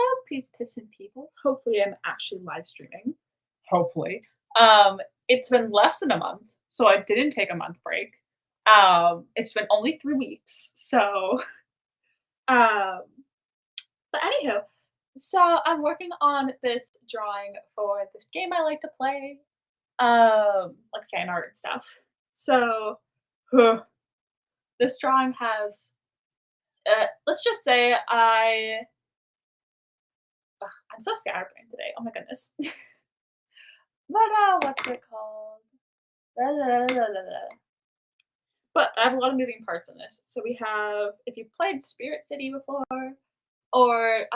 Hello, Pete's Pips and Peoples. Hopefully, I'm actually live streaming. Hopefully. It's been less than a month, so I didn't take a month break. It's been only 3 weeks, so um, but anywho, so I'm working on this drawing for this game I like to play, like fan art and stuff. So this drawing has, let's just say I'm so scatterbrained today. Oh my goodness. But, what's it called? La, la, la, la, la, la. But I have a lot of moving parts in this. So we have, if you've played Spirit City before, or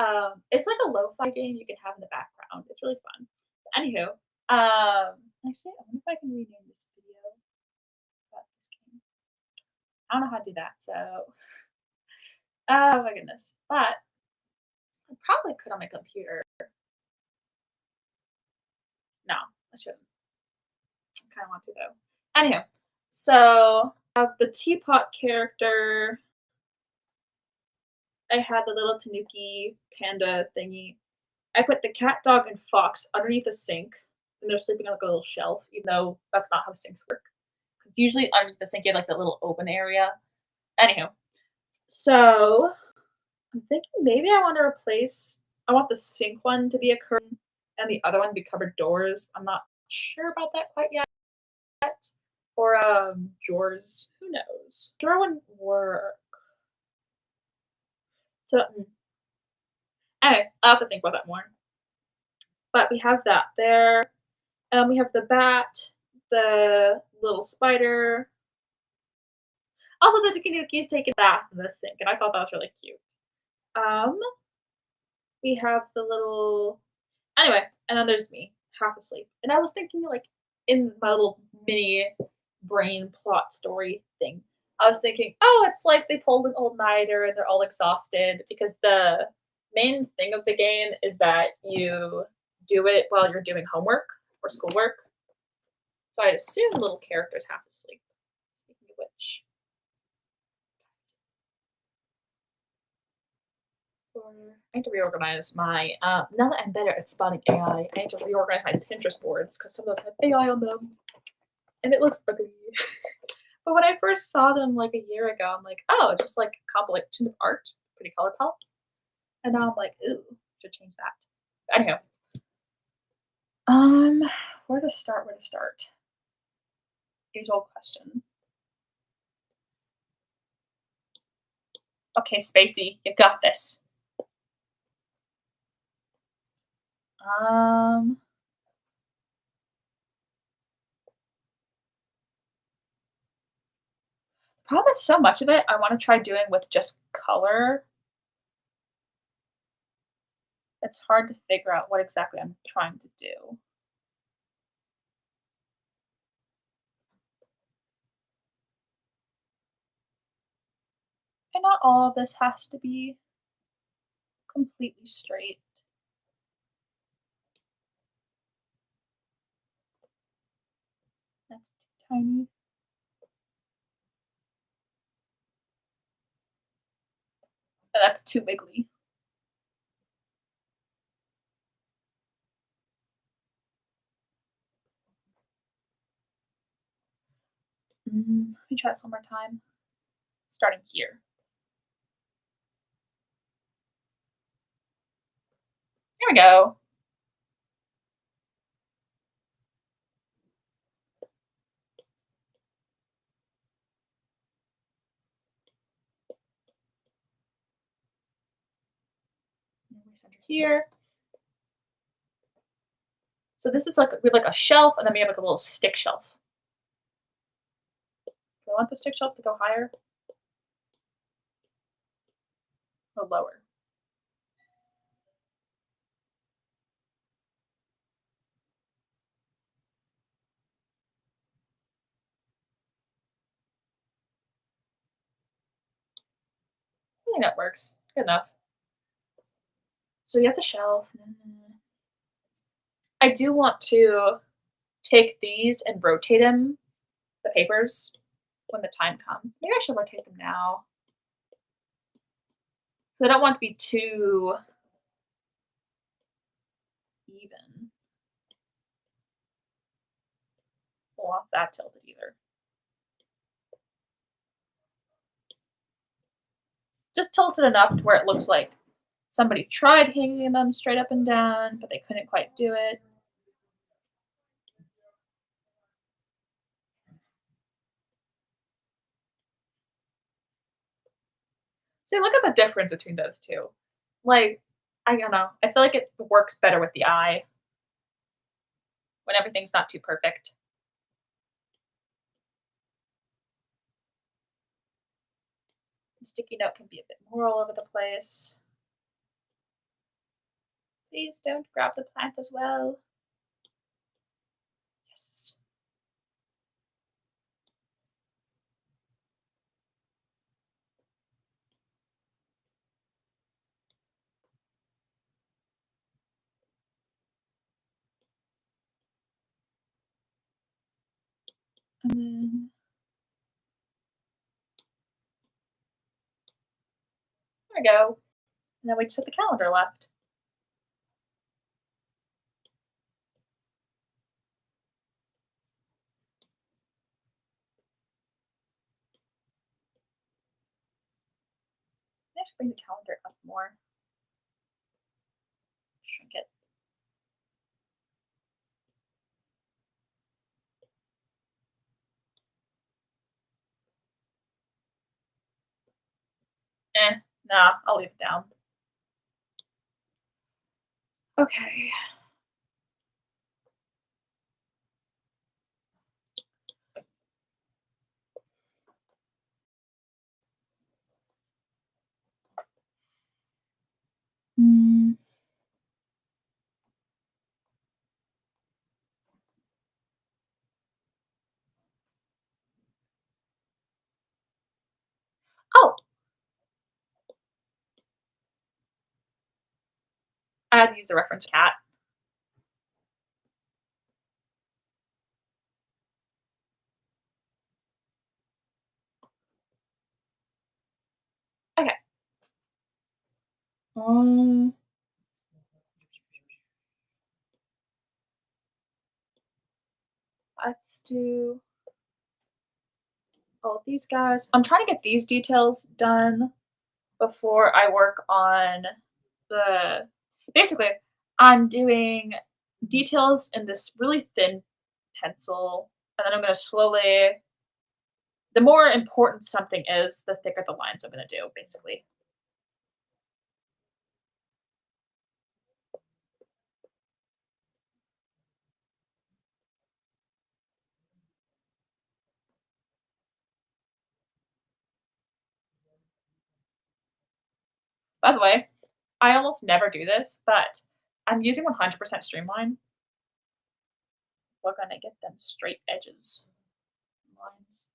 it's like a lo-fi game you can have in the background. It's really fun. Anywho, actually, I wonder if I can rename this video about this game. I don't know how to do that, so oh my goodness. But I probably could on my computer. No, I shouldn't. I kind of want to though. Anyhow, so the teapot character, I had the little tanuki panda thingy. I put the cat, dog, and fox underneath a sink, and they're sleeping on like a little shelf, even though that's not how sinks work. 'Cause usually underneath the sink, you have like the little open area. Anyhow, so I'm thinking maybe I want to replace. I want the sink one to be a curtain, and the other one to be covered doors. I'm not sure about that quite yet. Or drawers. Who knows? Drawer wouldn't work. So anyway, I'll have to think about that more. But we have that there. We have the bat, the little spider. Also, the Tanuki's taking a bath in the sink, and I thought that was really cute. Um, we have the little anyway, and then there's me, half asleep. And I was thinking, like, in my little mini brain plot story thing, I was thinking, oh, it's like they pulled an old nighter and they're all exhausted because the main thing of the game is that you do it while you're doing homework or schoolwork. So I'd assume the little character's half asleep. Speaking of which, I need to reorganize my. Now that I'm better at spotting AI, I need to reorganize my Pinterest boards because some of those have AI on them, and it looks ugly. But when I first saw them like a year ago, I'm like, oh, just like a compilation of art, pretty color palettes. And now I'm like, ooh, should change that. Anyhow, um, where to start? Where to start? Age old question. Okay, Spacey, you got this. Um, Probably so much of it I want to try doing with just color. It's hard to figure out what exactly I'm trying to do. And not all of this has to be completely straight. That's too tiny. That's too wiggly. Let me try this one more time. Starting here. Here we go. Center here. So this is like we have like a shelf, and then we have like a little stick shelf. Do I want the stick shelf to go higher or lower? I think that works. Good enough. So we have the shelf. I do want to take these and rotate them, the papers, when the time comes. Maybe I should rotate them now. I don't want to be too even. Don't want that tilted either. Just tilted enough to where it looks like somebody tried hanging them straight up and down, but they couldn't quite do it. See, look at the difference between those 2. Like, I don't know, I feel like it works better with the eye when everything's not too perfect. The sticky note can be a bit more all over the place. Please don't grab the plant as well. Yes. And then there we go. And then we just have the calendar left. I should bring the calendar up more. Shrink it. Nah, I'll leave it down. Okay. Mm. Oh, I had to use a reference cat. Okay. Um, let's do all of these guys. I'm trying to get these details done before I work on the basically, I'm doing details in this really thin pencil, and then I'm gonna slowly the more important something is, the thicker the lines I'm gonna do, basically. By the way, I almost never do this, but I'm using 100% streamline. We're gonna get them straight edges lines.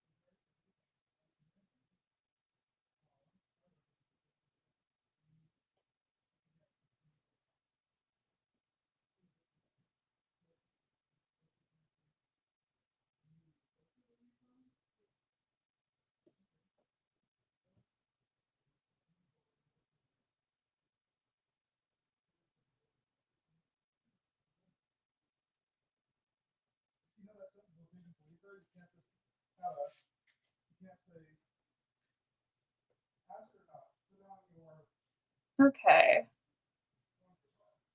Okay,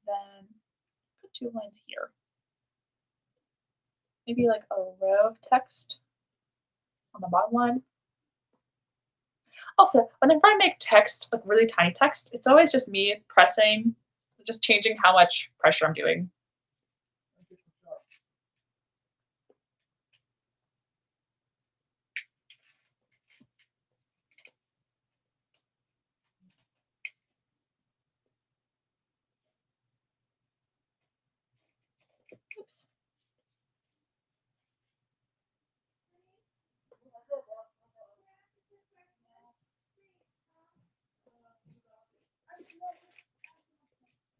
then put 2 lines here. Maybe like a row of text on the bottom line. Also, whenever I make text, like really tiny text, it's always just me pressing, just changing how much pressure I'm doing. Oops.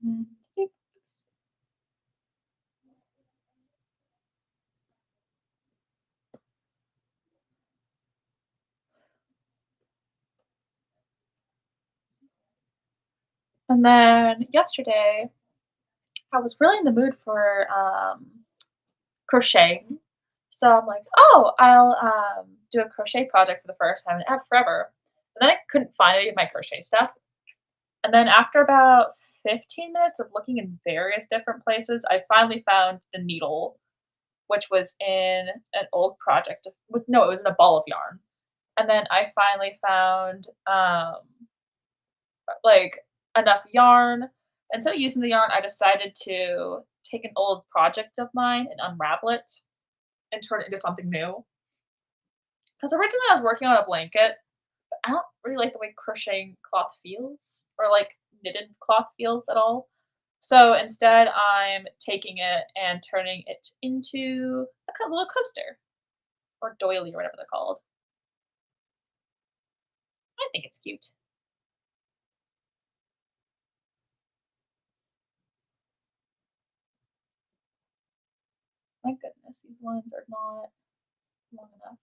Mm, oops. And then yesterday, I was really in the mood for, crocheting. So I'm like, "Oh, I'll, do a crochet project for the first time in forever." And then I couldn't find any of my crochet stuff. And then after about 15 minutes of looking in various different places, I finally found the needle, which was in an old project with no, it was in a ball of yarn. And then I finally found, like, enough yarn. Instead of using the yarn, I decided to take an old project of mine and unravel it and turn it into something new. Because originally I was working on a blanket, but I don't really like the way crocheting cloth feels or like knitted cloth feels at all. So instead, I'm taking it and turning it into a little coaster or doily or whatever they're called. I think it's cute. My goodness, these lines are not long enough.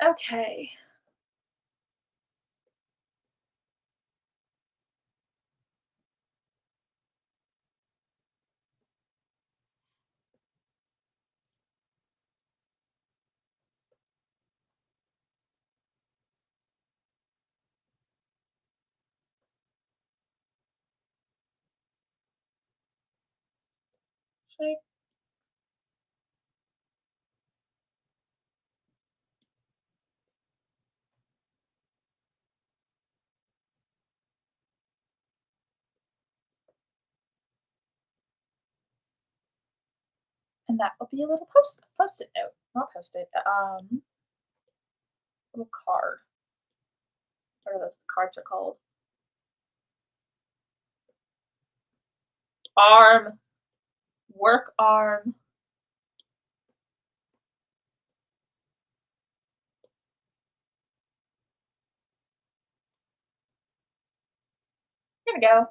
Okay, should I, and that will be a little post-it note, not post-it, little card. What are those cards are called? Arm, work arm. Here we go.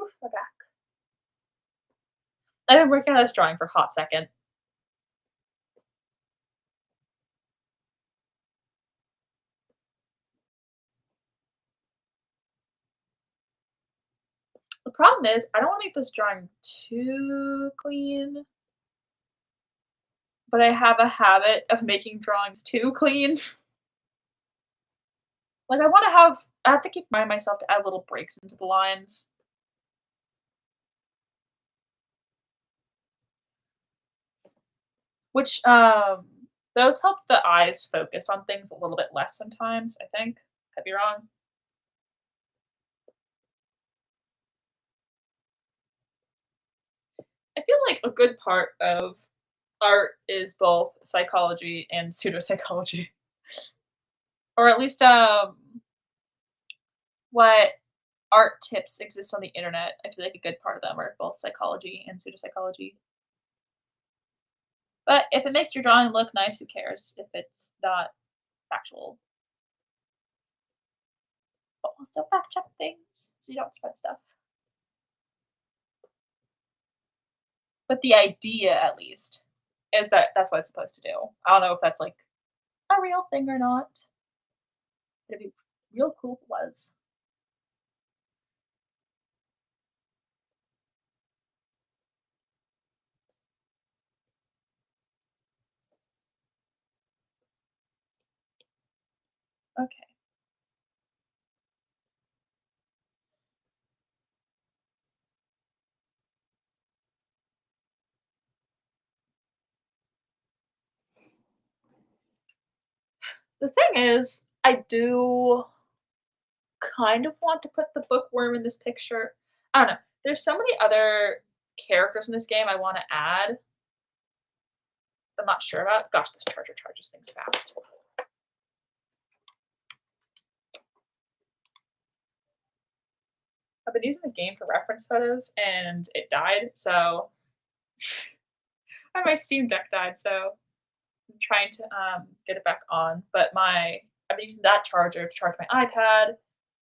Oof, my back. I've been working on this drawing for a hot second. The problem is I don't wanna make this drawing too clean, but I have a habit of making drawings too clean. Like, I have to keep reminding myself to add little breaks into the lines, which, those help the eyes focus on things a little bit less sometimes, I think. Could be wrong. I feel like a good part of art is both psychology and pseudopsychology, or at least, what art tips exist on the internet. I feel like a good part of them are both psychology and pseudopsychology. But if it makes your drawing look nice, who cares if it's not factual? But we'll still fact check things so you don't spread stuff. But the idea, at least, is that that's what it's supposed to do. I don't know if that's like a real thing or not. It'd be real cool if it was. Okay. The thing is, I do kind of want to put the bookworm in this picture. I don't know. There's so many other characters in this game I want to add. I'm not sure about. Gosh, this charger charges things fast. I've been using the game for reference photos and it died, so and my Steam Deck died, so I'm trying to, get it back on, but my I've been using that charger to charge my iPad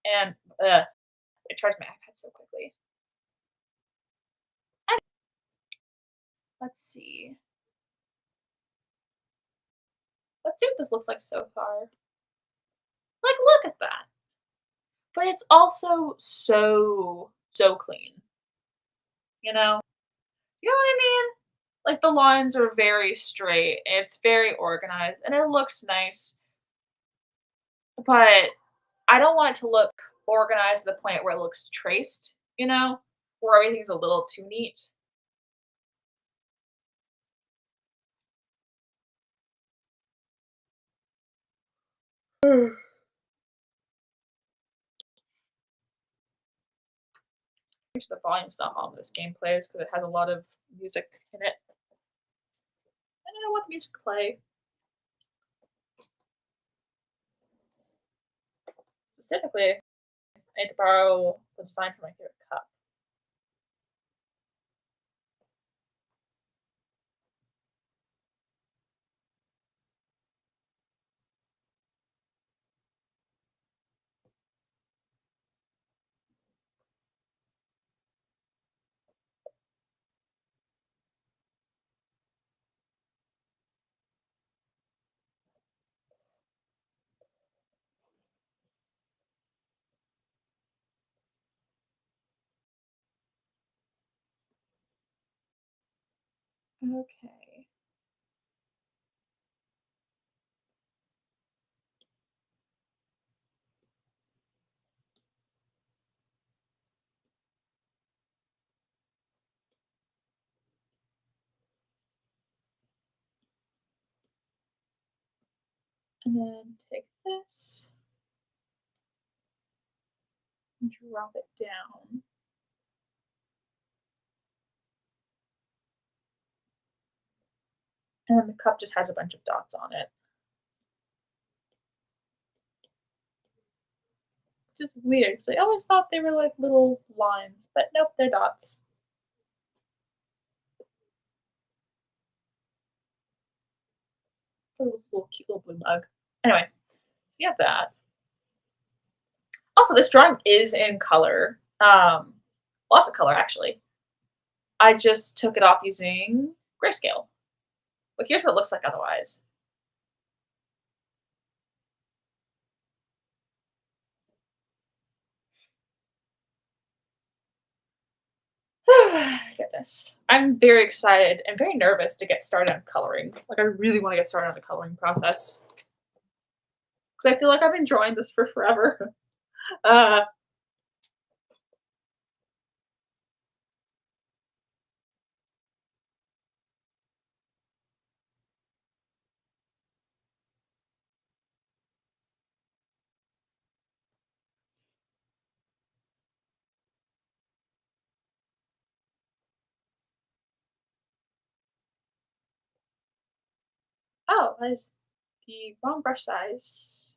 and, it charged my iPad so quickly. And let's see. Let's see what this looks like so far. Like, look at that. But it's also so clean, you know? You know what I mean? Like, the lines are very straight, it's very organized, and it looks nice, but I don't want it to look organized to the point where it looks traced, you know? Where everything's a little too neat. Wish the volume's not on when this game plays because it has a lot of music in it. And I don't want the music to play. Specifically, I need to borrow the design for my favorite cup. Okay. And then take this and drop it down. And then the cup just has a bunch of dots on it. Which is weird because I always thought they were like little lines, but nope, they're dots. Oh, this little cute little blue mug. Anyway, so you have that. Also, this drawing is in color. Lots of color actually. I just took it off using grayscale. But here's what it looks like otherwise. Goodness. I'm very excited and very nervous to get started on coloring. Like, I really want to get started on the coloring process because I feel like I've been drawing this for forever. Uh, oh, that is the wrong brush size.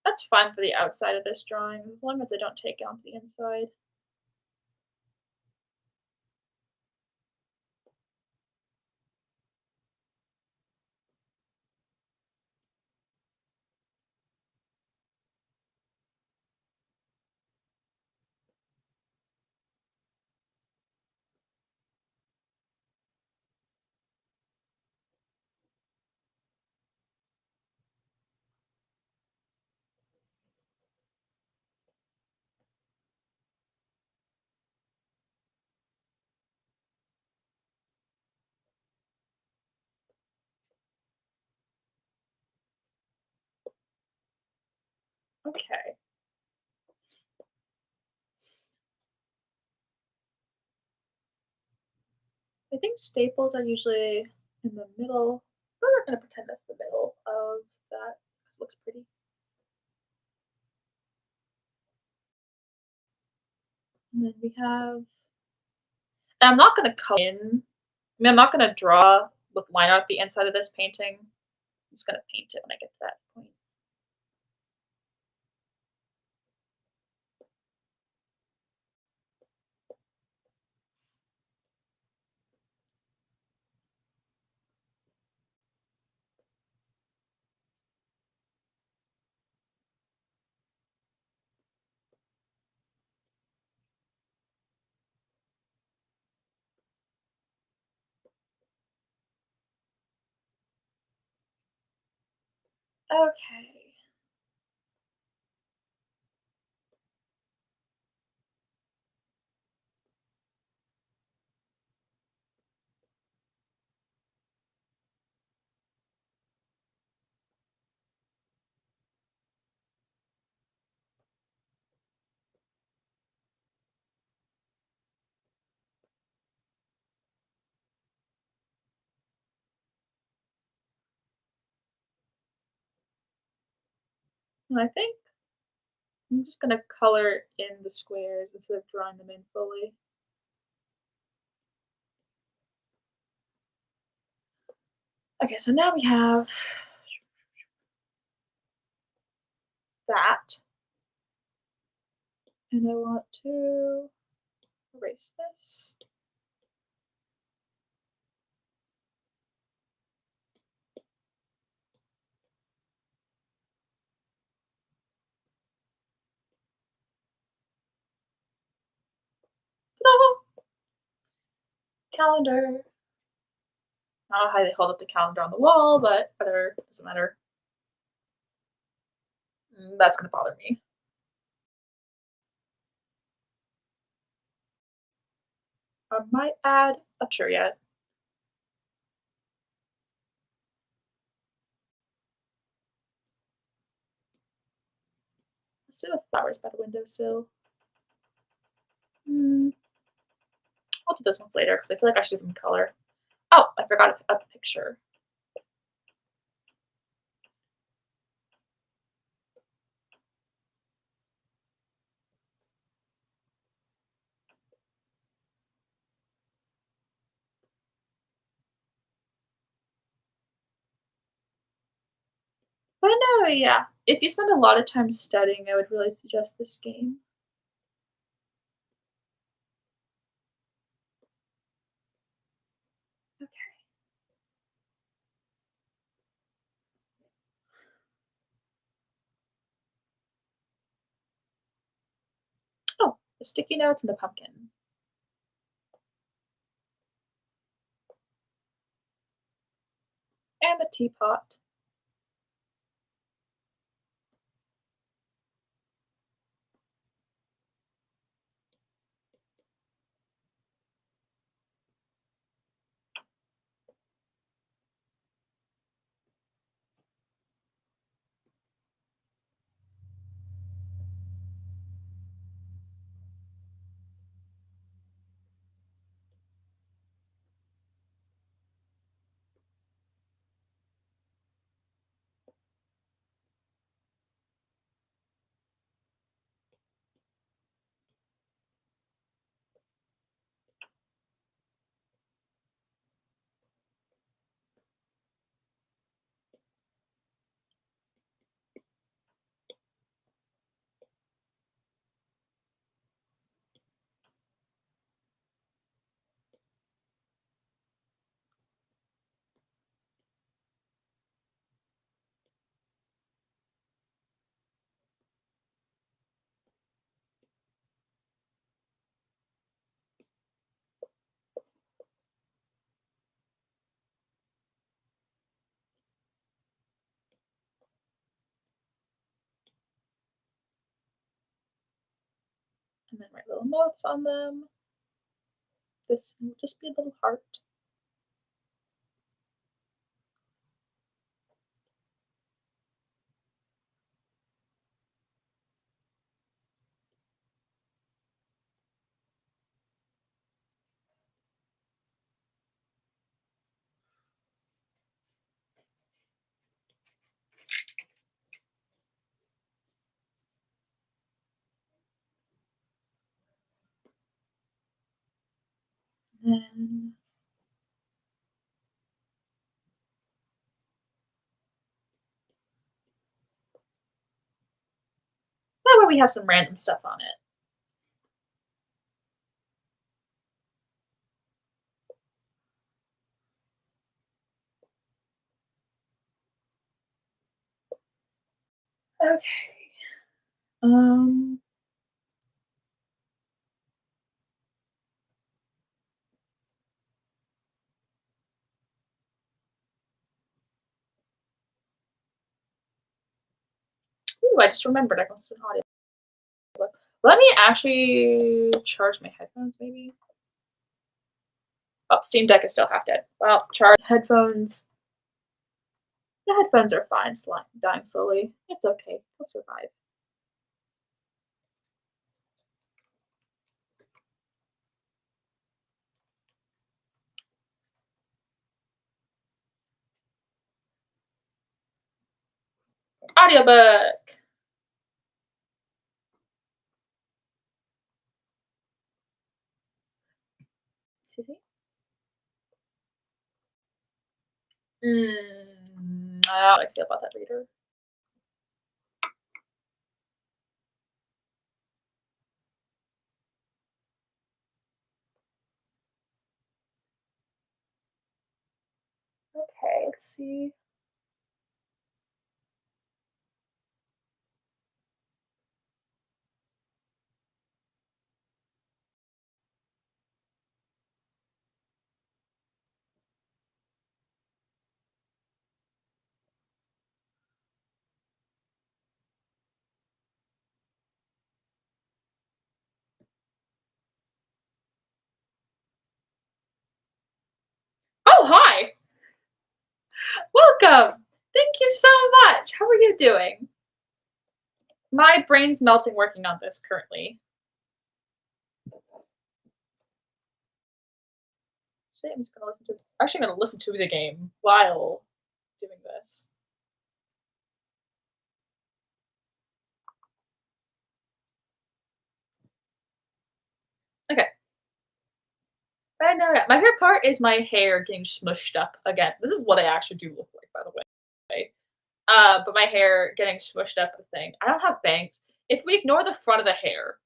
That's fine for the outside of this drawing, as long as I don't take it onto the inside. Okay. I think staples are usually in the middle. We're gonna pretend that's the middle of that 'cause it looks pretty. And then we have I'm not gonna color in. I mean, I'm not gonna draw with line art the inside of this painting. I'm just gonna paint it when I get to that point. Okay. And I think I'm just gonna color in the squares instead of drawing them in fully. Okay, so now we have that, and I want to erase this. Ta-da! Calendar. I don't know how they hold up the calendar on the wall, but whatever, doesn't matter. That's gonna bother me. I might add a picture yet. Let's do the flowers by the windowsill. Mm, I'll do those ones later because I feel like I should give them color. Oh, I forgot a picture. But no, yeah. If you spend a lot of time studying, I would really suggest this game. Okay. Oh, the sticky notes and the pumpkin. And the teapot. And then write little notes on them. This will just be a little heart. And that way we have some random stuff on it. Okay. Um, Ooh, I just remembered I can listen to an audiobook. Let me actually charge my headphones, maybe? Oh, Steam Deck is still half dead. Well, charge headphones. The headphones are fine, dying slowly. It's okay. We'll survive. Audiobook! Excuse me? I don't know how I feel about that reader. Okay, let's see. Oh, hi! Welcome! Thank you so much! How are you doing? My brain's melting working on this currently. Actually, I'm just gonna listen to actually I'm gonna listen to the game while doing this. Okay. But no, yeah, my favorite part is my hair getting smushed up again. This is what I actually do look like, by the way. But my hair getting smushed up the thing. I don't have bangs. If we ignore the front of the hair,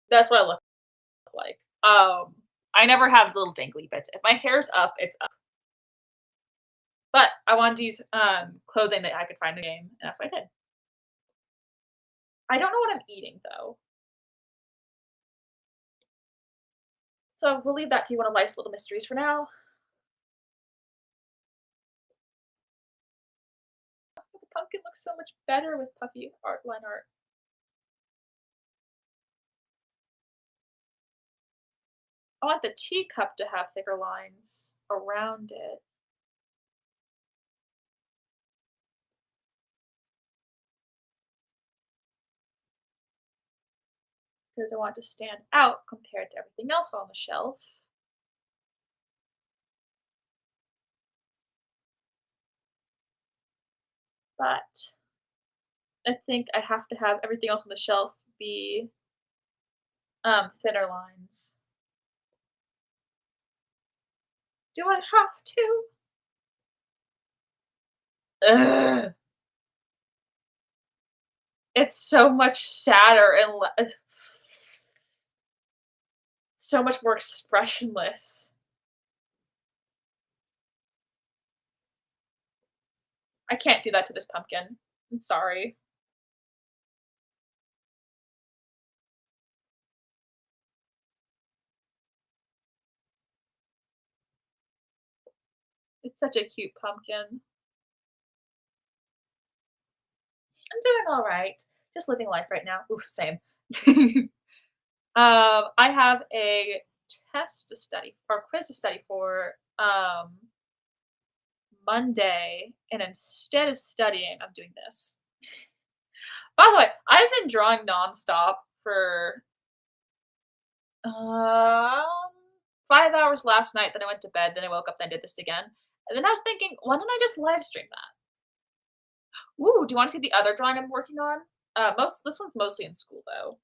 that's what I look like. I never have little dangly bits. If my hair's up, it's up. But I wanted to use clothing that I could find in the game, and that's what I did. I don't know what I'm eating though, so we'll leave that to you one of life's little mysteries for now. The pumpkin looks so much better with puffy line art. I want the teacup to have thicker lines around it. Because I want it to stand out compared to everything else on the shelf. But I think I have to have everything else on the shelf be thinner lines. Do I have to? Ugh. It's so much sadder and so much more expressionless. I can't do that to this pumpkin. I'm sorry. It's such a cute pumpkin. I'm doing all right. Just living life right now. Oof, same. I have a test to study or quiz to study for Monday, and instead of studying, I'm doing this. By the way, I've been drawing nonstop for um 5 hours last night. Then I went to bed. Then I woke up. Then did this again. And then I was thinking, why don't I just live stream that? Ooh, do you want to see the other drawing I'm working on? Most this one's mostly in school though.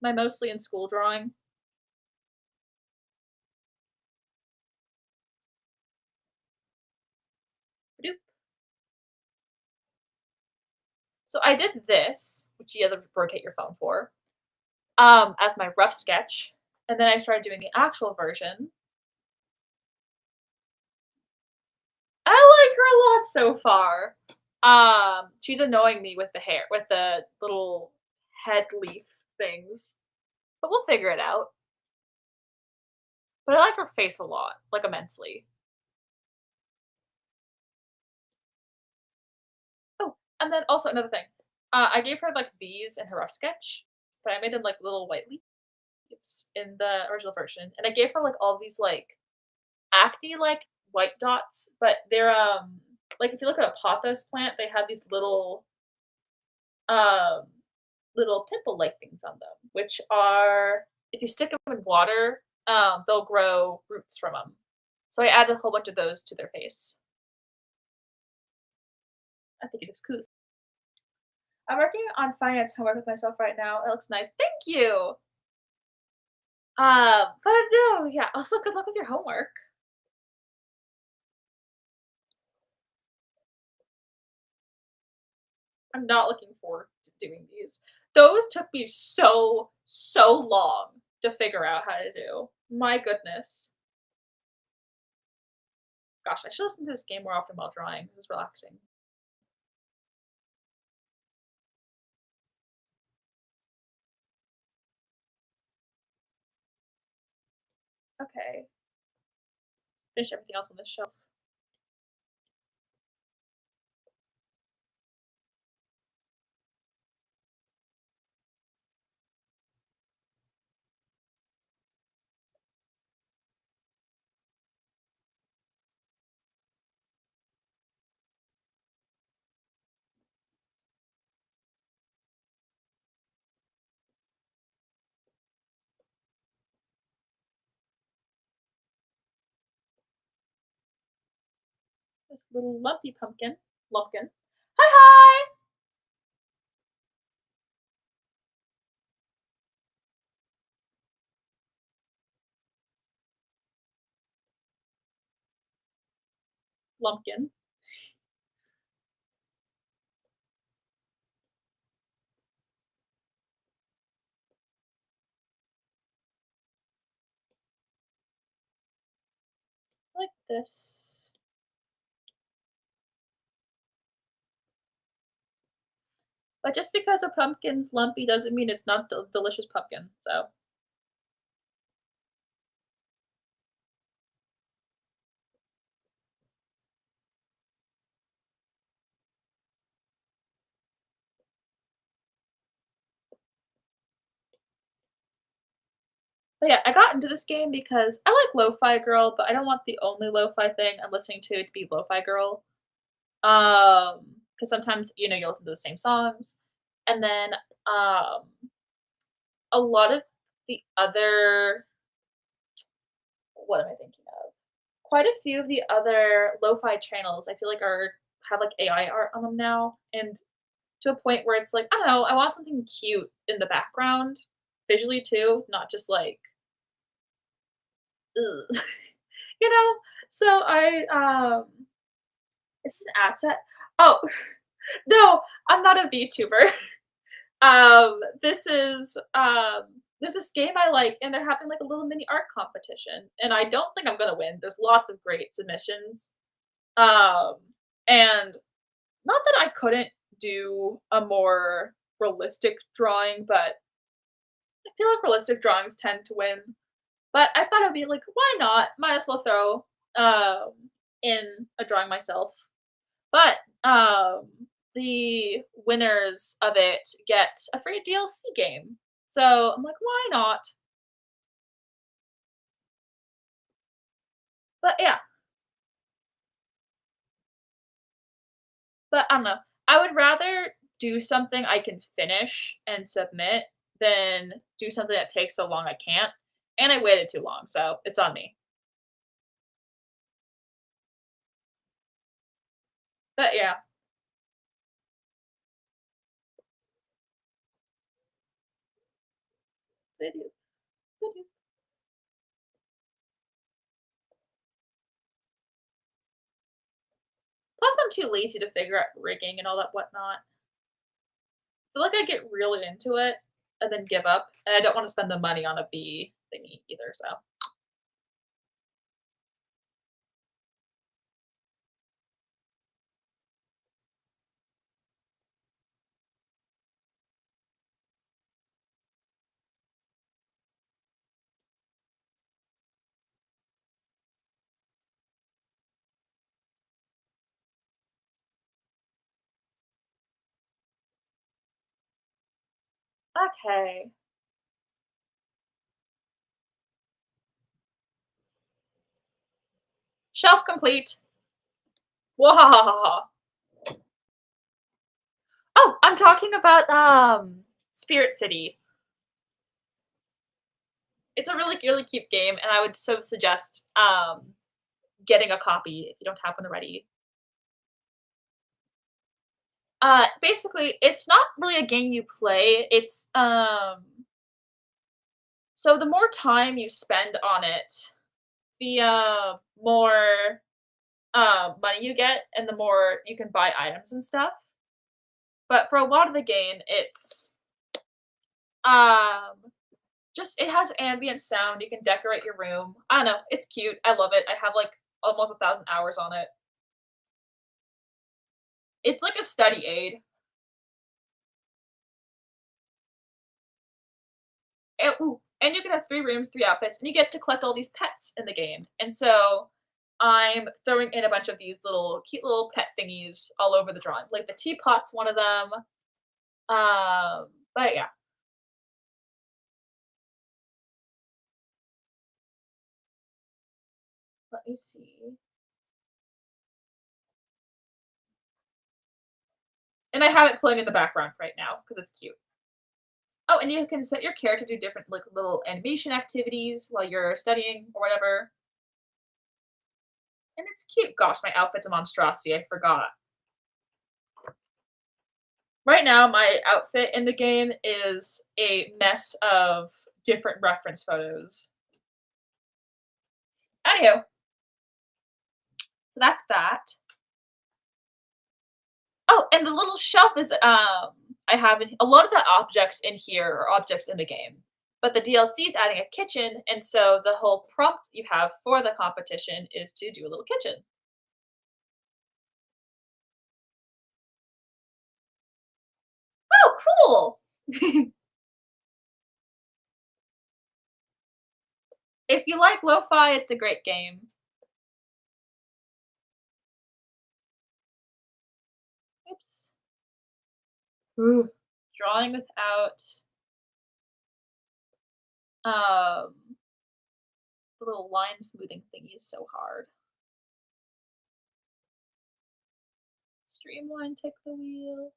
My mostly in school drawing. Doop. So I did this, which you have to rotate your phone for, as my rough sketch, and then I started doing the actual version. I like her a lot so far. She's annoying me with the hair, with the little head leaf things, but we'll figure it out. But I like her face a lot, like immensely. And then also another thing, I gave her, like, these in her rough sketch, but I made them, like, little white leaves in the original version, and I gave her, like, all these, like, acne, like, white dots, but they're, like, if you look at a pothos plant, they have these um, little pimple-like things on them, which are if you stick them in water, they'll grow roots from them. So I added a whole bunch of those to their face. I think it looks cool. I'm working on finance homework with myself right now. It looks nice. Thank you. But no, yeah. Also, good luck with your homework. I'm not looking forward to doing these. Those took me so long to figure out how to do. My goodness. Gosh, I should listen to this game more often while drawing. This is relaxing. Okay. Finish everything else on this shelf. This little lumpy pumpkin. Lumpkin. Hi hi! Lumpkin. Like this. But just because a pumpkin's lumpy doesn't mean it's not delicious pumpkin, so but yeah, I got into this game because I like Lo-Fi Girl, but I don't want the only lo-fi thing I'm listening to be Lo-Fi Girl. Because sometimes, you'll listen to the same songs, and then, um, a lot of the other what am I thinking of? Quite a few of the other lo-fi channels I feel like have, like, AI art on them now, and to a point where it's like, I don't know, I want something cute in the background, visually too, not just like, ugh, you know? So it's an ad set. Oh, no, I'm not a VTuber. There's this game I like, and they're having, like, a little mini art competition, and I don't think I'm gonna win. There's lots of great submissions, um, and not that I couldn't do a more realistic drawing, but I feel like realistic drawings tend to win. But I thought I'd be like, why not? Might as well throw in a drawing myself. But the winners of it get a free DLC game. So I'm like, why not? But yeah, but I don't know. I would rather do something I can finish and submit than do something that takes so long I can't. And I waited too long, so it's on me. But yeah, they do. They do. Plus, I'm too lazy to figure out rigging and all that whatnot. Feel like I get really into it and then give up, and I don't wanna spend the money on a V thingy either, so Okay. Shelf complete. Wahahaha. Oh, I'm talking about, Spirit City. It's a really, really cute game, and I would so suggest, getting a copy if you don't have one already. Basically, it's not really a game you play, it's, so the more time you spend on it, the, more, money you get and the more you can buy items and stuff. But for a lot of the game, it's, um, just it has ambient sound, you can decorate your room. I don't know, it's cute, I love it, I have, like, almost 1,000 hours on it. It's like a study aid. Ooh, and you can have 3 rooms, 3 outfits, and you get to collect all these pets in the game, and so, I'm throwing in a bunch of these little cute little pet thingies all over the drawing, like, the teapot's one of them, but yeah. Let me see. And I have it playing in the background right now because it's cute. Oh, and you can set your character to do different, like, little animation activities while you're studying or whatever, and it's cute. Gosh, my outfit's a monstrosity, I forgot. Right now, my outfit in the game is a mess of different reference photos. Anywho, so that's that. Oh, and the little shelf is, I have in a lot of the objects in here are objects in the game, but the DLC is adding a kitchen, and so the whole prompt you have for the competition is to do a little kitchen. Oh, cool! If you like lo-fi, it's a great game. Oops. Ooh. Drawing without, um, the little line smoothing thingy is so hard. Streamline, take the wheel.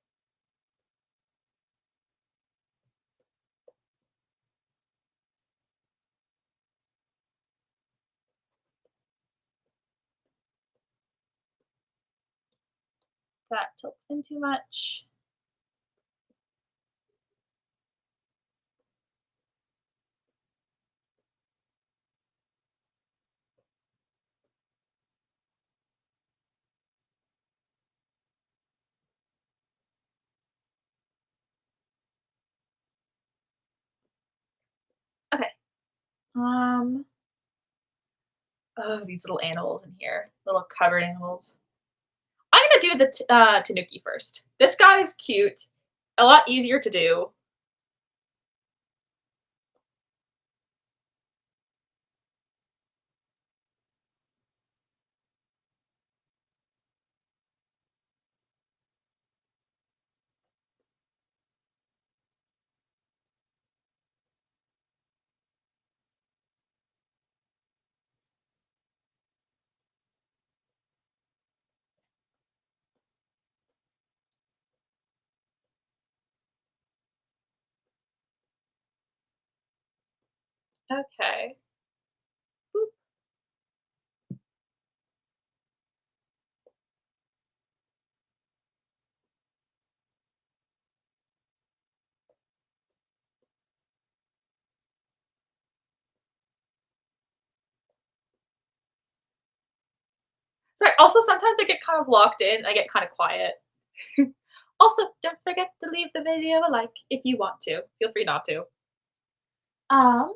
That tilts in too much. Okay. Um, oh, these little animals in here, little covered animals. I'm gonna do the Tanuki first. This guy is cute, a lot easier to do. Okay. Boop. Sorry, also sometimes I get kind of locked in, I get kinda quiet. Also, don't forget to leave the video a like if you want to. Feel free not to. Um,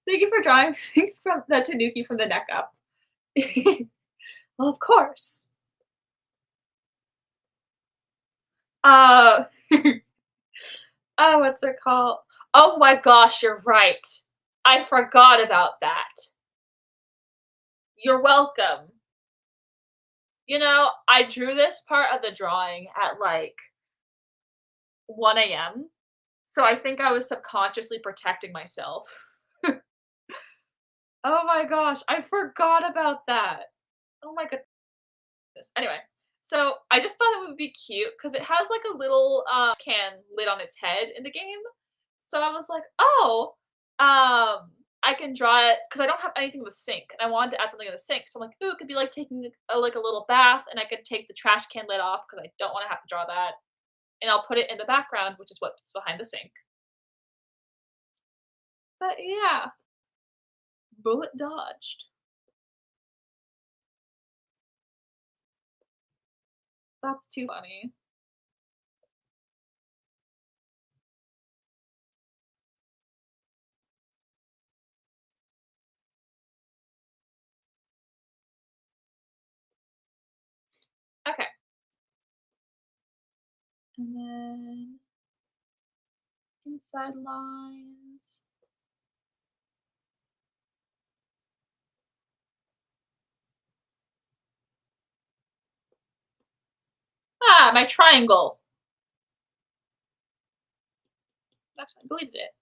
Thank you for drawing from the Tanuki from the neck up. Well, of course. Uh, what's it called? Oh my gosh, you're right. I forgot about that. You're welcome. I drew this part of the drawing at, like, 1 a.m. So I think I was subconsciously protecting myself. Oh my gosh, I forgot about that. Oh my goodness. Anyway, so I just thought it would be cute because it has like a little can lid on its head in the game. So I was like, oh, I can draw it because I don't have anything in the sink, and I wanted to add something in the sink. So I'm like, ooh, it could be like taking like a little bath, and I could take the trash can lid off because I don't want to have to draw that, and I'll put it in the background, which is what's behind the sink. But yeah, bullet dodged. That's too funny. Okay, and then inside lines. Ah, my triangle. Actually, I deleted it.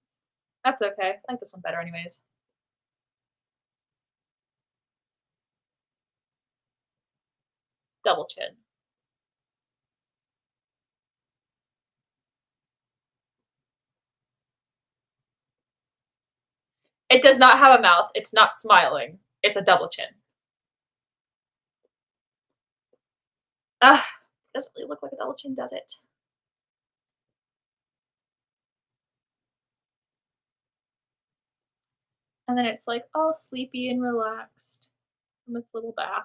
That's okay. I like this one better, anyways. Double chin. It does not have a mouth. It's not smiling. It's a double chin. Ugh, doesn't really look like a double chin, does it? And then it's like all sleepy and relaxed from its little bath.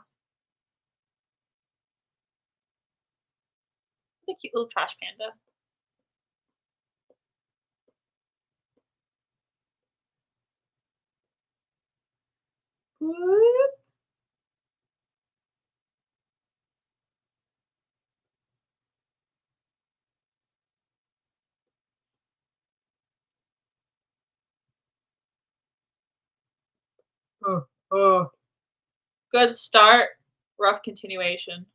What a cute little trash panda. Whoop. Good start, rough continuation.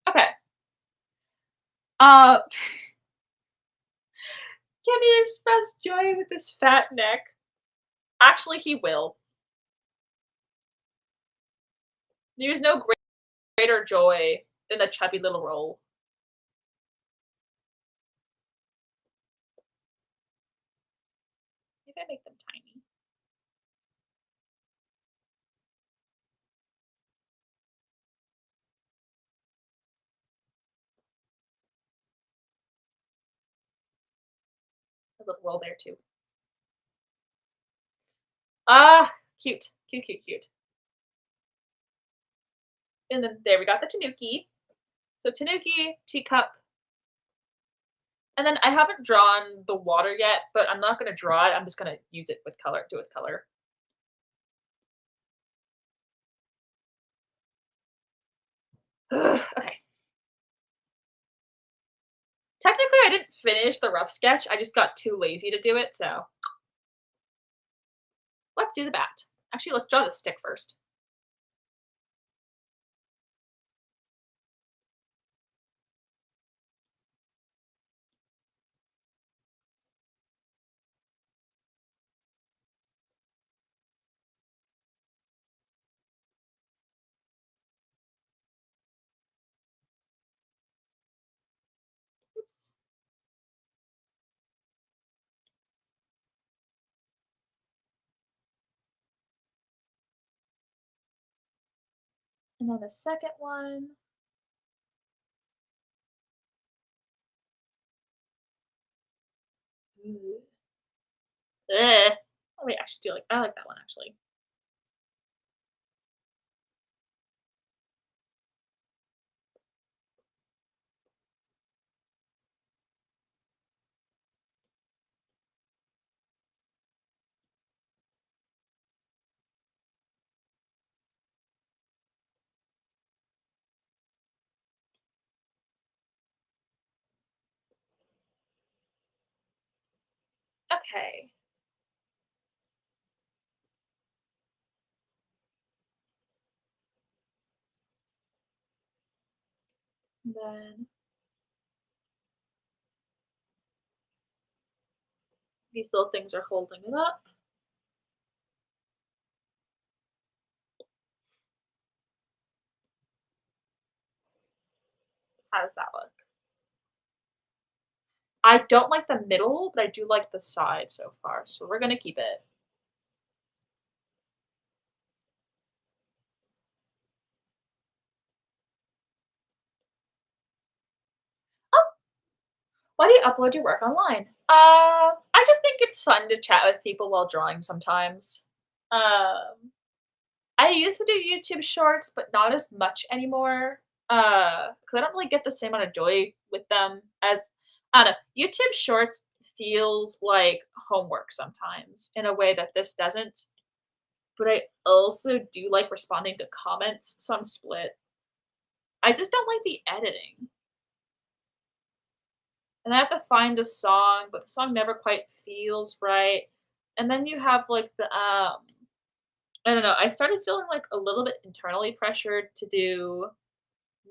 Okay. Uh, can he express joy with his fat neck? Actually, he will. There's no greater joy than a chubby little roll. Maybe I make them tiny. A little roll there too. Ah, cute, cute, cute, cute. And then there we got the tanuki. So tanuki, teacup, and then I haven't drawn the water yet, but I'm not gonna draw it. I'm just gonna use it with color, do it with color. Okay. Technically, I didn't finish the rough sketch. I just got too lazy to do it. So let's do the bat. Actually, let's draw the stick first. Oops. And then the second one. Ugh. Oh wait, actually, do like I like that one actually. Okay. And then these little things are holding it up. How does that look? I don't like the middle, but I do like the side so far, so we're gonna keep it. Oh, why do you upload your work online? I just think it's fun to chat with people while drawing sometimes. I used to do YouTube Shorts, but not as much anymore. Because I don't really get the same amount of joy with them as I don't know. YouTube Shorts feels like homework sometimes in a way that this doesn't. But I also do like responding to comments, so I'm split. I just don't like the editing. And I have to find a song, but the song never quite feels right. And then you have like the I don't know, I started feeling like a little bit internally pressured to do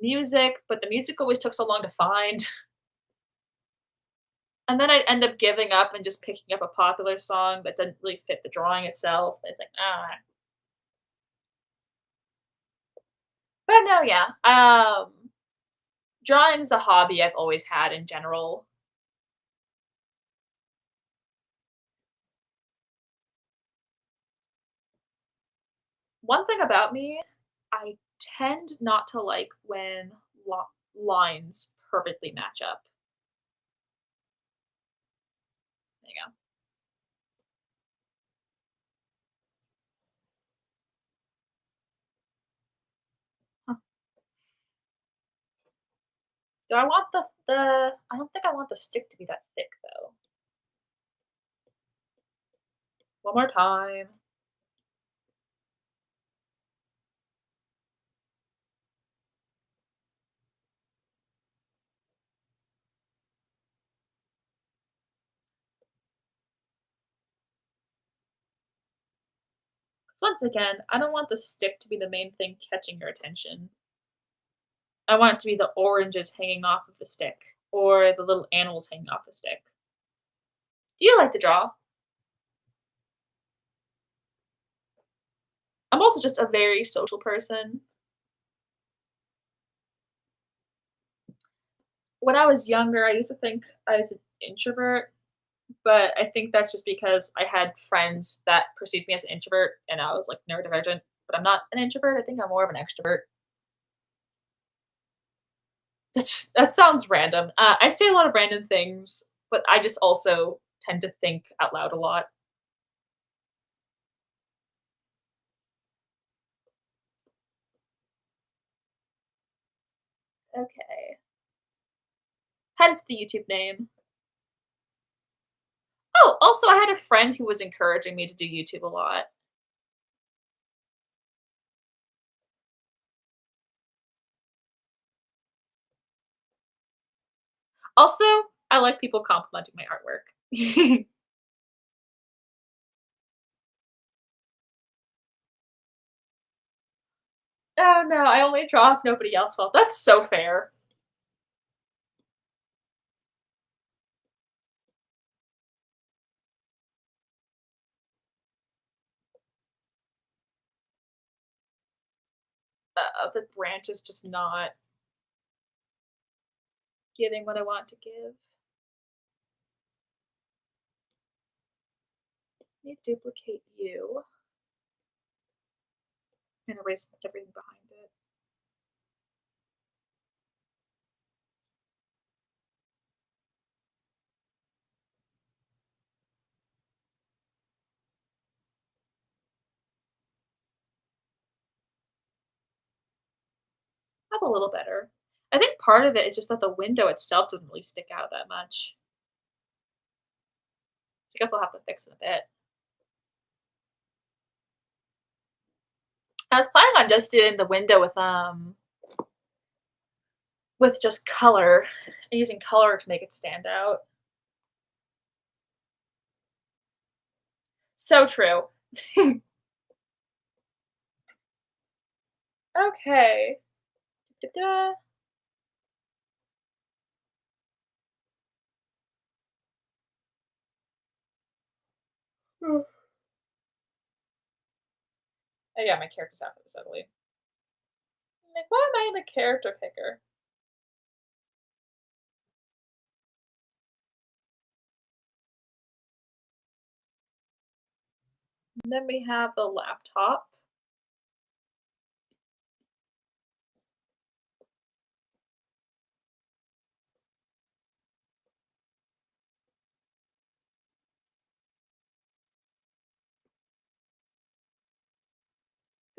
music, but the music always took so long to find. And then I'd end up giving up and just picking up a popular song that didn't really fit the drawing itself. It's like, ah. But no, yeah. Drawing's a hobby I've always had in general. One thing about me, I tend not to like when lines perfectly match up. There you go. Huh. Do I want the I don't think I want the stick to be that thick though. One more time. 'Cause once again, I don't want the stick to be the main thing catching your attention. I want it to be the oranges hanging off of the stick or the little animals hanging off the stick. Do you like to draw? I'm also just a very social person. When I was younger, I used to think I was an introvert, but I think that's just because I had friends that perceived me as an introvert and I was like neurodivergent. But I'm not an introvert. I think I'm more of an extrovert. That sounds random. I say a lot of random things, but I just also tend to think out loud a lot. Okay. Hence the YouTube name. Oh, also, I had a friend who was encouraging me to do YouTube a lot. Also, I like people complimenting my artwork. Oh, no, I only draw if nobody else will. That's so fair. The branch is just not giving what I want to give. Let me duplicate you and erase everything behind it. That's a little better. I think part of it is just that the window itself doesn't really stick out that much. So I guess I'll have to fix it a bit. I was planning on just doing the window with just color and using color to make it stand out. So true. Okay. Da-da. Oh yeah, my character's outfit is ugly. Like, why am I the character picker? And then we have the laptop.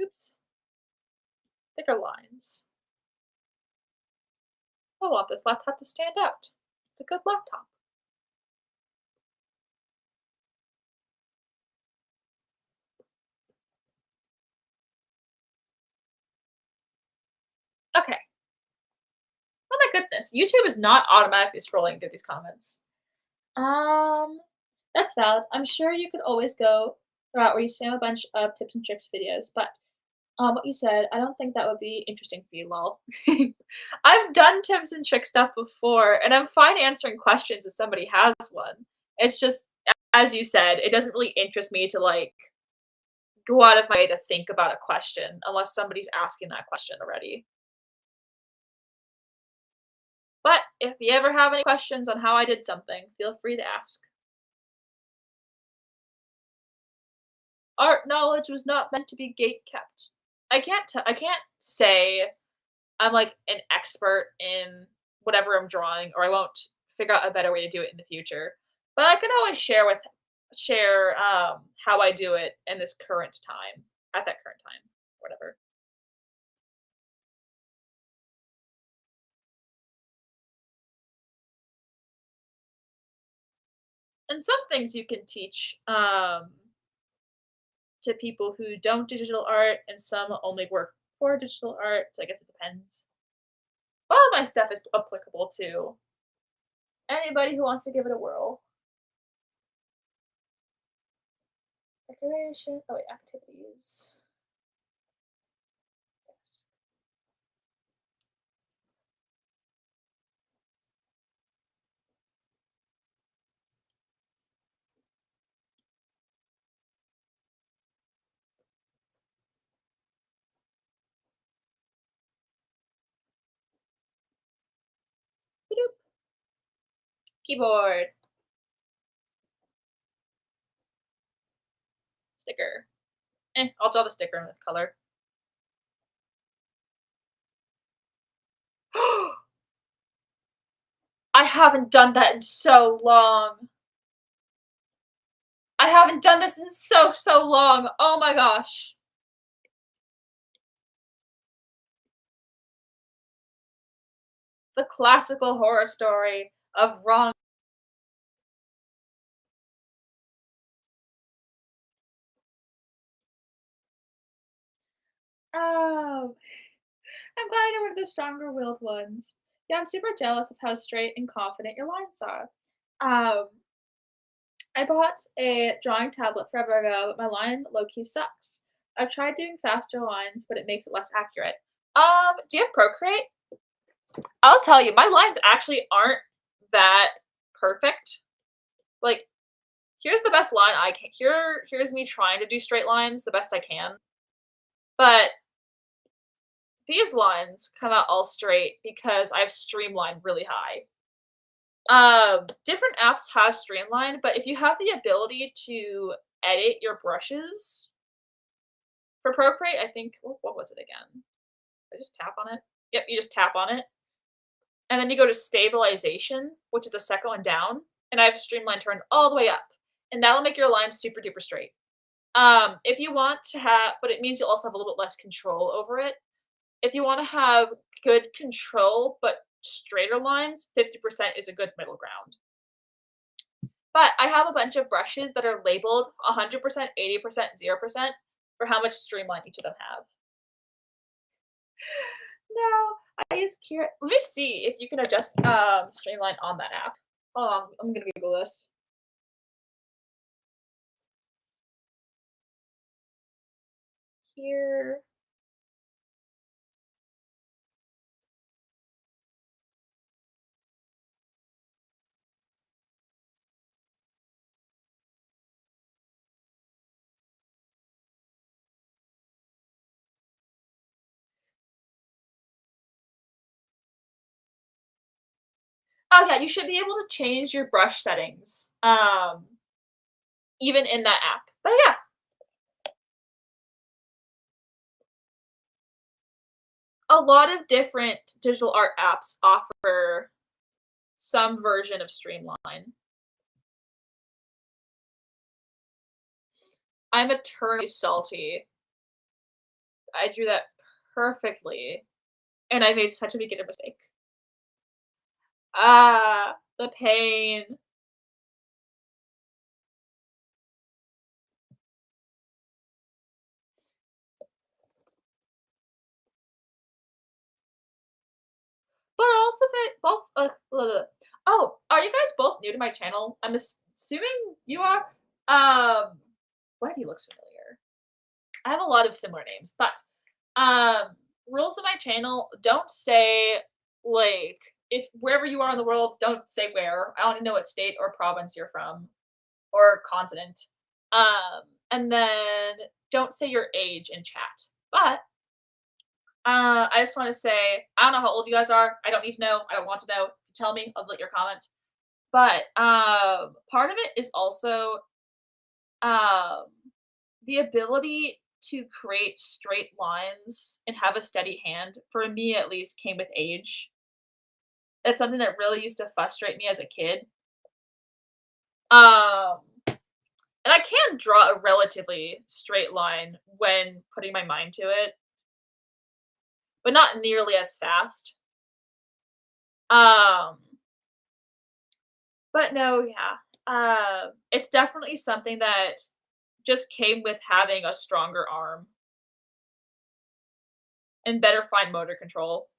Oops, thicker lines. I want this laptop to stand out. It's a good laptop. Okay. Oh my goodness, YouTube is not automatically scrolling through these comments. Um, that's valid. I'm sure you could always go route where you spam a bunch of tips and tricks videos, but what you said, I don't think that would be interesting for you, lol. I've done tips and trick stuff before, and I'm fine answering questions if somebody has one. It's just, as you said, it doesn't really interest me to like go out of my way to think about a question unless somebody's asking that question already. But if you ever have any questions on how I did something, feel free to ask. Art knowledge was not meant to be gate kept. I can't say I'm like an expert in whatever I'm drawing, or I won't figure out a better way to do it in the future. But I can always share how I do it in this current time, at that current time, whatever. And some things you can teach to people who don't do digital art, and some only work for digital art. So I guess it depends. All of my stuff is applicable to anybody who wants to give it a whirl. Decoration. Oh wait, activities. Yes. Ba-doop. Keyboard. Sticker. I'll draw the sticker in with color. I haven't done that in so long. I haven't done this in so long. Oh my gosh. The classical horror story of wrong. Oh, I'm glad you're one of the stronger willed ones. Yeah, I'm super jealous of how straight and confident your lines are. Um, I bought a drawing tablet forever ago, but my line low key sucks. I've tried doing faster lines, but it makes it less accurate. Do you have Procreate? I'll tell you, my lines actually aren't that perfect. Like, here's the best line I can. Here's me trying to do straight lines the best I can. But these lines come out all straight because I've streamlined really high. Different apps have streamlined, but if you have the ability to edit your brushes for Procreate, I think what was it again? I just tap on it. Yep, you just tap on it, and then you go to stabilization, which is the second one down, and I have streamline turned all the way up, and that'll make your lines super duper straight. If you want to have, but it means you'll also have a little bit less control over it. If you want to have good control but straighter lines, 50% is a good middle ground. But I have a bunch of brushes that are labeled 100%, 80%, 0% for how much streamline each of them have. No, I use Kira. Let me see if you can adjust streamline on that app. Hold on, I'm gonna Google this. here. Oh, yeah, you should be able to change your brush settings, even in that app. But yeah, a lot of different digital art apps offer some version of Streamline. I'm eternally salty. I drew that perfectly, and I made such a beginner mistake. Ah, the pain. But also that both oh, are you guys both new to my channel? I'm assuming you are? Why do you look familiar? I have a lot of similar names, but, rules of my channel, don't say, like, if wherever you are in the world, don't say where. I wanna know what state or province you're from, or continent. And then don't say your age in chat. But, I just wanna say, I don't know how old you guys are. I don't need to know. I don't want to know. Tell me, I'll delete your comment. But, part of it is also, um, the ability to create straight lines and have a steady hand, for me at least, came with age. It's something that really used to frustrate me as a kid. Um, and I can draw a relatively straight line when putting my mind to it, but not nearly as fast. Um, but no, yeah. It's definitely something that just came with having a stronger arm and better fine motor control.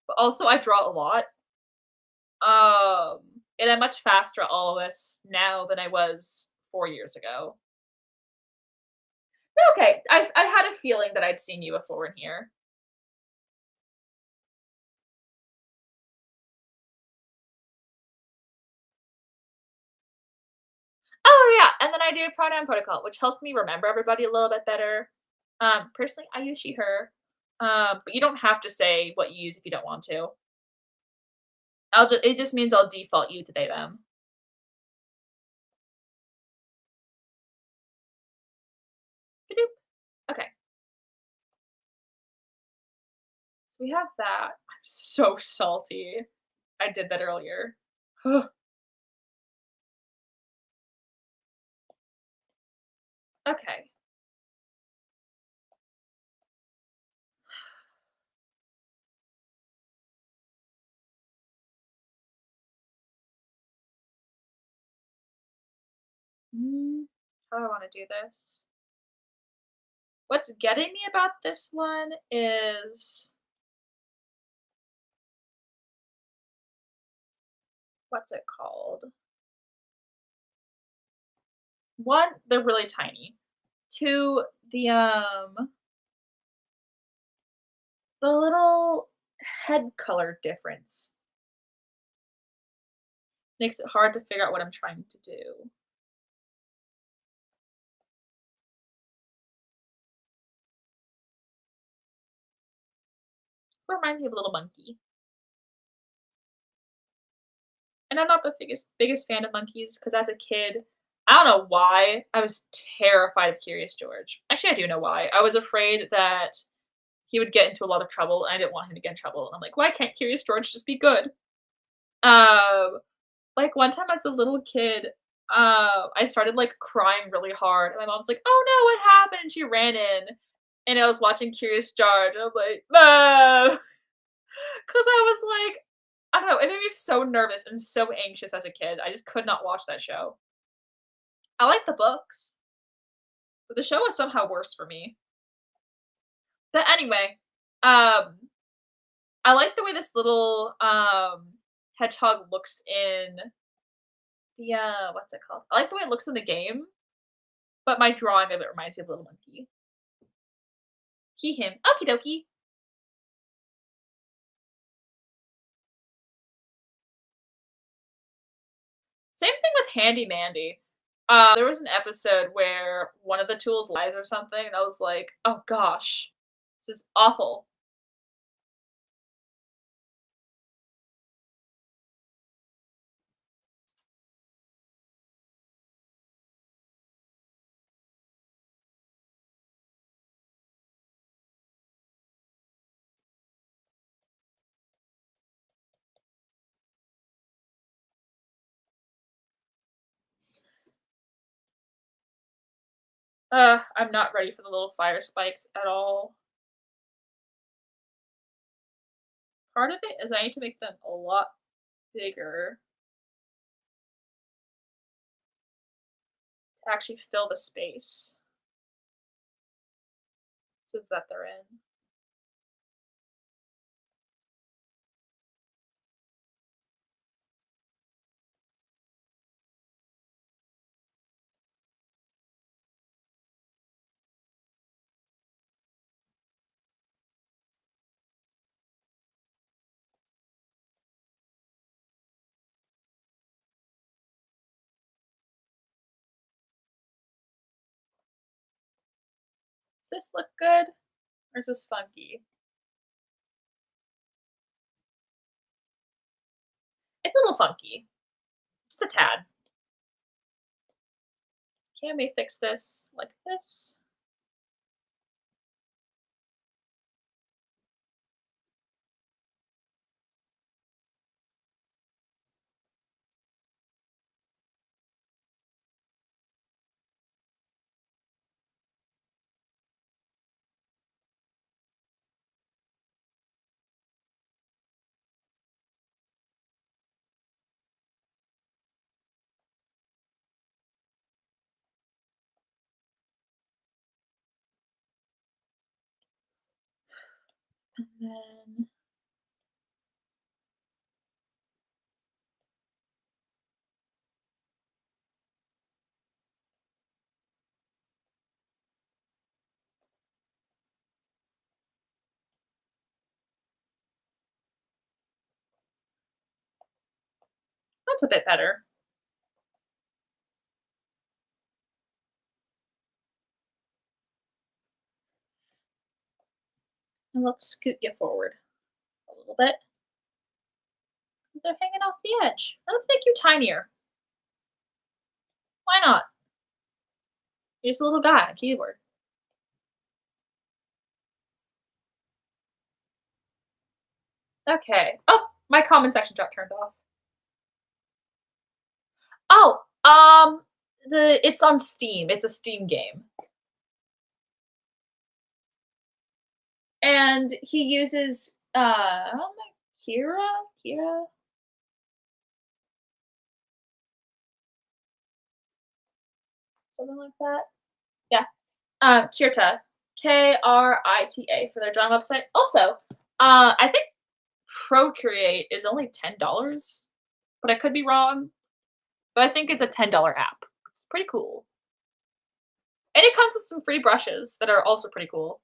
But also I draw a lot. Um, and I'm much faster at all of this now than I was 4 years ago. Okay, I had a feeling that I'd seen you before in here. Oh, yeah, and then I do pronoun protocol, which helps me remember everybody a little bit better. Personally, I use she, her, but you don't have to say what you use if you don't want to. It just means I'll default you to they, them. Ba-doop. Okay, so we have that. I'm so salty. I did that earlier. Okay. How do I wanna do this? What's getting me about this one is what's it called? 1, they're really tiny. 2, the little head color difference makes it hard to figure out what I'm trying to do. It reminds me of a little monkey. And I'm not the biggest fan of monkeys because as a kid, I don't know why, I was terrified of Curious George. Actually, I do know why. I was afraid that he would get into a lot of trouble, and I didn't want him to get in trouble, and I'm like, "Why can't Curious George just be good?" Um, like, one time as a little kid, I started, like, crying really hard, and my mom's like, "Oh, no, what happened?" And she ran in, and I was watching Curious George, and I was like, "No," because I was like I don't know, it made me so nervous and so anxious as a kid, I just could not watch that show. I like the books, but the show was somehow worse for me. But anyway, um, I like the way this little, hedgehog looks in the, what's it called? I like the way it looks in the game, but my drawing of it reminds me of Little Monkey. He, him. Okie dokie. Same thing with Handy Mandy. There was an episode where one of the tools lies or something, and I was like, "Oh gosh, this is awful." I'm not ready for the little fire spikes at all. Part of it is I need to make them a lot bigger to actually fill the space since that they're in. Does this look good or is this funky? It's a little funky, just a tad. Can we fix this like this? And then that's a bit better. And let's scoot you forward a little bit. They're hanging off the edge. Now let's make you tinier. Why not? You're just a little guy on a keyboard. Okay. Oh, my comment section got turned off. Oh, it's on Steam. It's a Steam game. And he uses Kira? Kira? Something like that. Yeah. Kirta. Krita for their drawing website. Also, I think Procreate is only $10, but I could be wrong. But I think it's a $10 app. It's pretty cool. And it comes with some free brushes that are also pretty cool.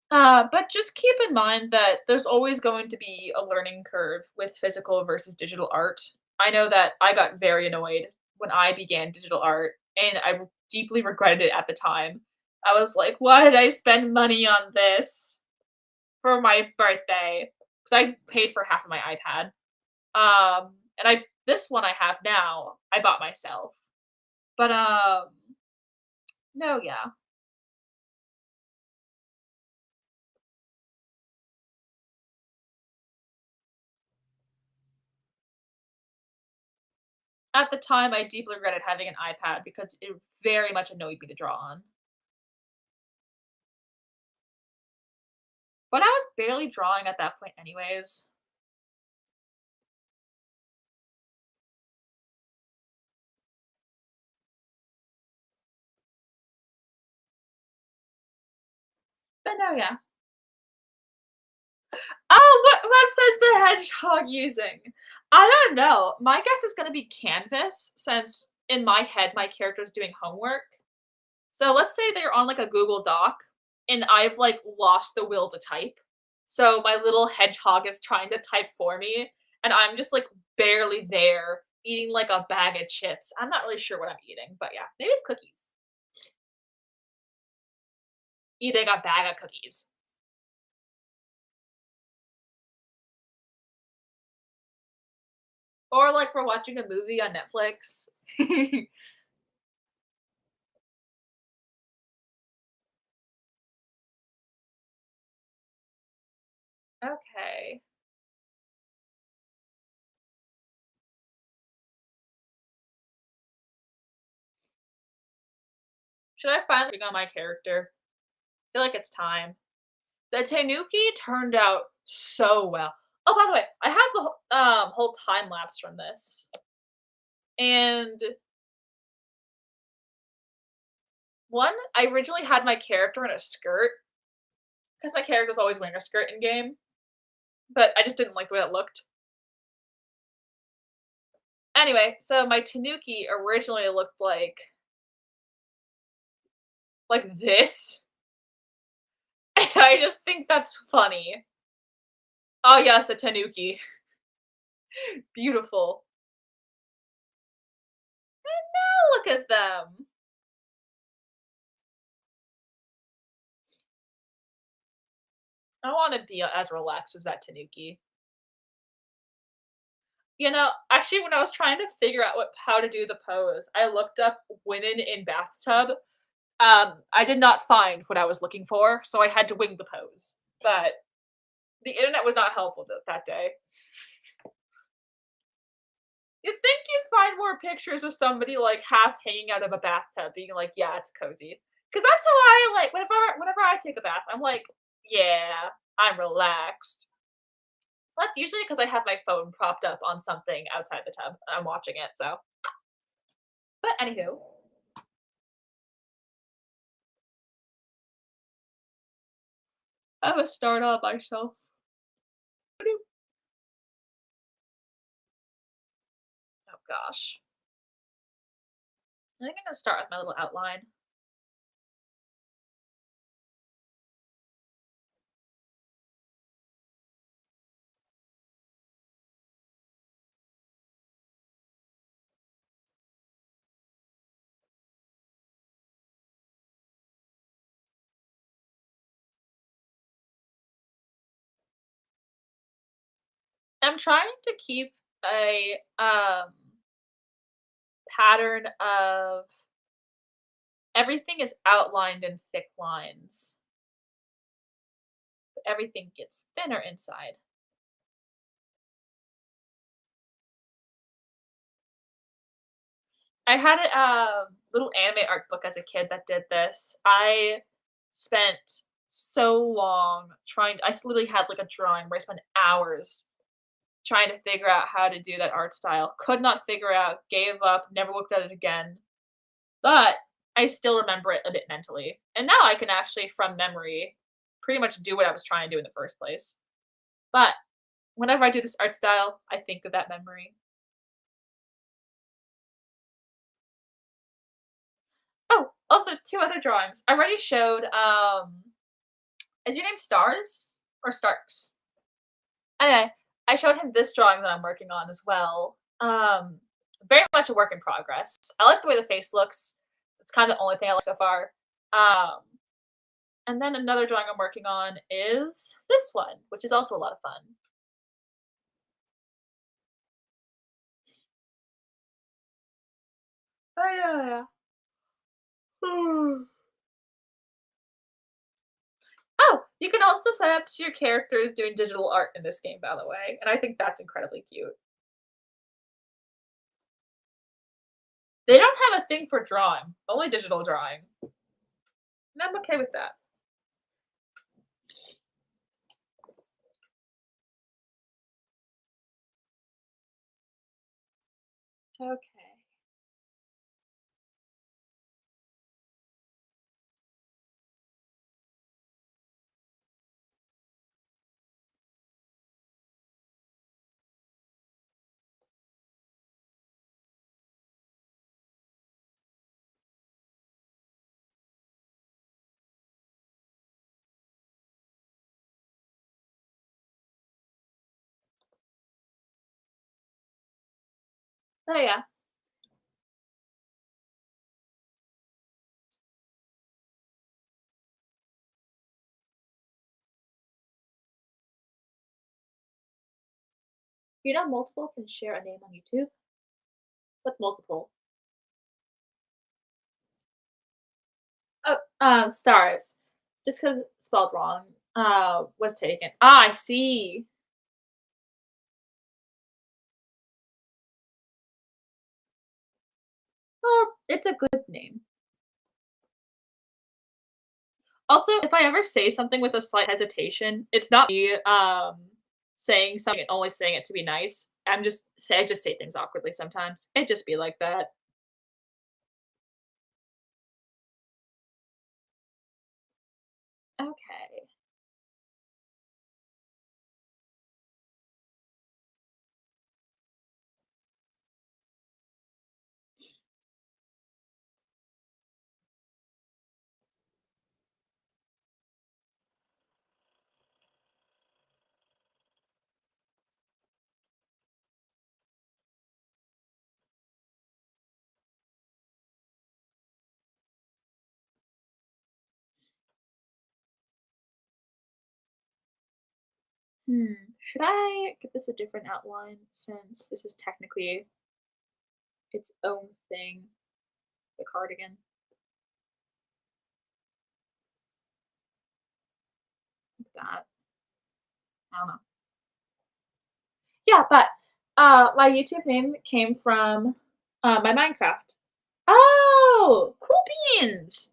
But just keep in mind that there's always going to be a learning curve with physical versus digital art. I know that I got very annoyed when I began digital art, and I deeply regretted it at the time. I was like, "Why did I spend money on this for my birthday?" Because I paid for half of my iPad. And I this one I have now, I bought myself. But no, yeah. At the time, I deeply regretted having an iPad because it very much annoyed me to draw on. But I was barely drawing at that point anyways. But no, yeah. Oh, what website's the hedgehog using? I don't know. My guess is gonna be Canvas since in my head, my character's doing homework. So let's say they're on, like, a Google Doc, and I've, like, lost the will to type. So my little hedgehog is trying to type for me, and I'm just, like, barely there, eating, like, a bag of chips. I'm not really sure what I'm eating, but yeah, maybe it's cookies. Eating a bag of cookies. Or, like, we're watching a movie on Netflix. Okay. Should I finally pick on my character? I feel like it's time. The Tanuki turned out so well. Oh, by the way, I have the whole time lapse from this. And one, I originally had my character in a skirt because my character's always wearing a skirt in game, but I just didn't like the way it looked. Anyway, so my Tanuki originally looked like this, and I just think that's funny. Oh yes, a Tanuki. Beautiful. Oh, look at them. I wanna be as relaxed as that Tanuki. You know, actually, when I was trying to figure out how to do the pose, I looked up "women in bathtub." I did not find what I was looking for, so I had to wing the pose. But the internet was not helpful that day. You'd think you'd find more pictures of somebody like half hanging out of a bathtub, being like, "Yeah, it's cozy." Because that's how I like whenever I take a bath. I'm like, "Yeah, I'm relaxed." That's usually because I have my phone propped up on something outside the tub and I'm watching it. So, but anywho, I have a start on myself. Oh gosh. I think I'm gonna start with my little outline. I'm trying to keep a pattern of everything is outlined in thick lines. But everything gets thinner inside. I had a little anime art book as a kid that did this. I spent so long trying. Literally had like a drawing where I spent hours trying to figure out how to do that art style. Could not figure out, gave up, never looked at it again. But I still remember it a bit mentally. And now I can actually, from memory, pretty much do what I was trying to do in the first place. But whenever I do this art style, I think of that memory. Oh, also two other drawings. I already showed is your name Stars or Starks? Anyway, I showed him this drawing that I'm working on as well. Very much a work in progress. I like the way the face looks. It's kind of the only thing I like so far. Um, and then another drawing I'm working on is this one, which is also a lot of fun. Oh yeah. Oh, you can also set up to your characters doing digital art in this game, by the way, and I think that's incredibly cute. They don't have a thing for drawing, only digital drawing, and I'm okay with that. Okay. Oh, yeah. You know multiple can share a name on YouTube? What's multiple? Oh, stars. Just 'cause spelled wrong, was taken. Ah, I see. Well, it's a good name. Also, if I ever say something with a slight hesitation, it's not me, saying something and only saying it to be nice. I just say things awkwardly sometimes. It just be like that. Okay. Should I give this a different outline since this is technically its own thing, the cardigan? Like that. I don't know. Yeah, but, my YouTube name came from, my Minecraft. Oh, cool beans!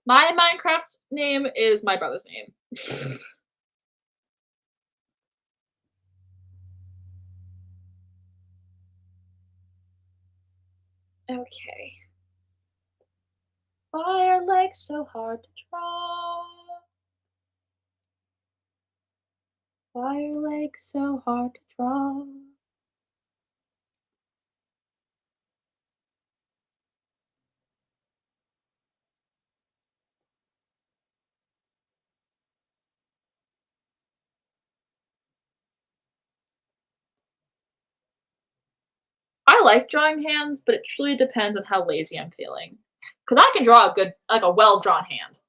My Minecraft name is my brother's name. Okay. Why are legs so hard to draw? Why are legs so hard to draw? I like drawing hands, but it truly depends on how lazy I'm feeling. Cause I can draw a good a well-drawn hand.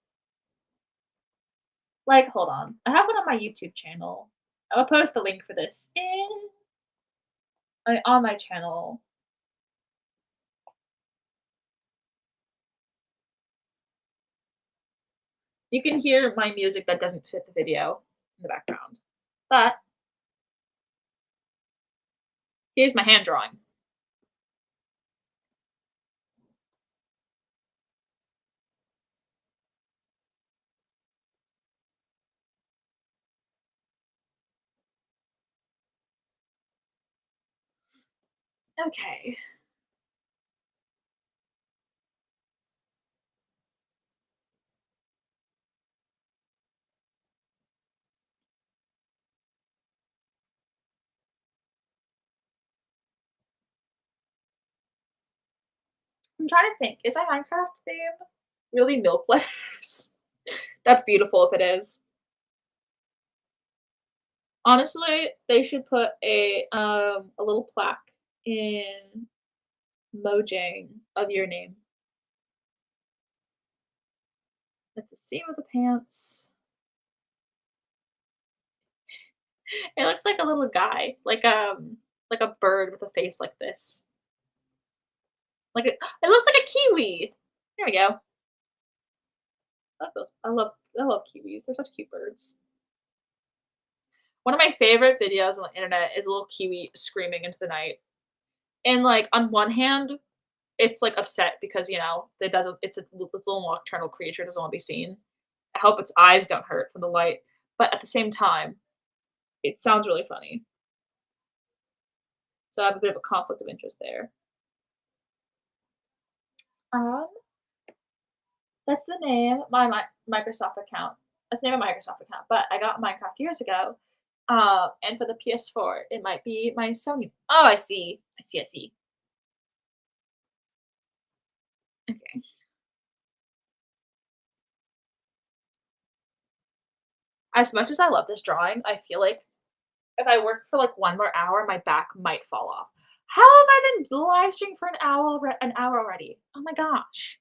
Like, hold on. I have one on my YouTube channel. I will post the link for this on my channel. You can hear my music that doesn't fit the video in the background. But here's my hand drawing. Okay. I'm trying to think. Is my Minecraft theme really milk letters? That's beautiful if it is. Honestly, they should put a little plaque in Mojang of your name. It's the seam of the pants. It looks like a little guy, like a bird with a face like this. It looks like a kiwi. There we go. I love those. I love kiwis. They're such cute birds. One of my favorite videos on the internet is a little kiwi screaming into the night. And like on one hand, it's like upset because it doesn't. It's a little nocturnal creature doesn't want to be seen. I hope its eyes don't hurt from the light, but at the same time, it sounds really funny. So I have a bit of a conflict of interest there. Um, that's the name of my Microsoft account. That's the name of my Microsoft account, but I got Minecraft years ago. And for the PS4, it might be my Sony. Oh, I see. I see. I see. Okay. As much as I love this drawing, I feel like if I work for like one more hour, my back might fall off. How have I been live streaming for an hour already? Oh my gosh.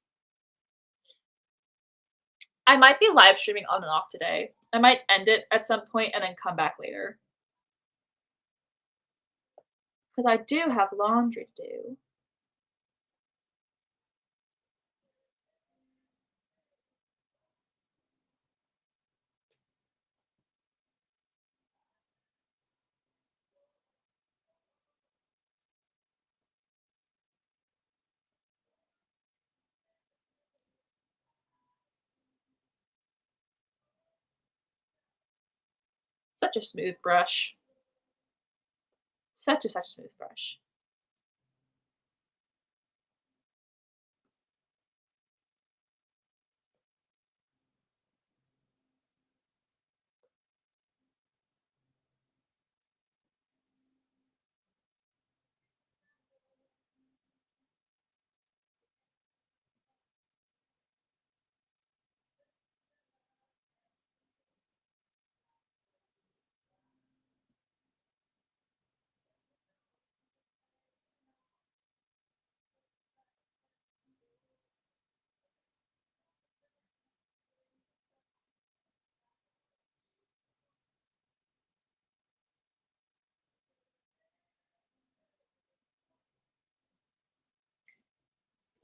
I might be live streaming on and off today. I might end it at some point and then come back later because I do have laundry to do. Such a smooth brush. Such a smooth brush.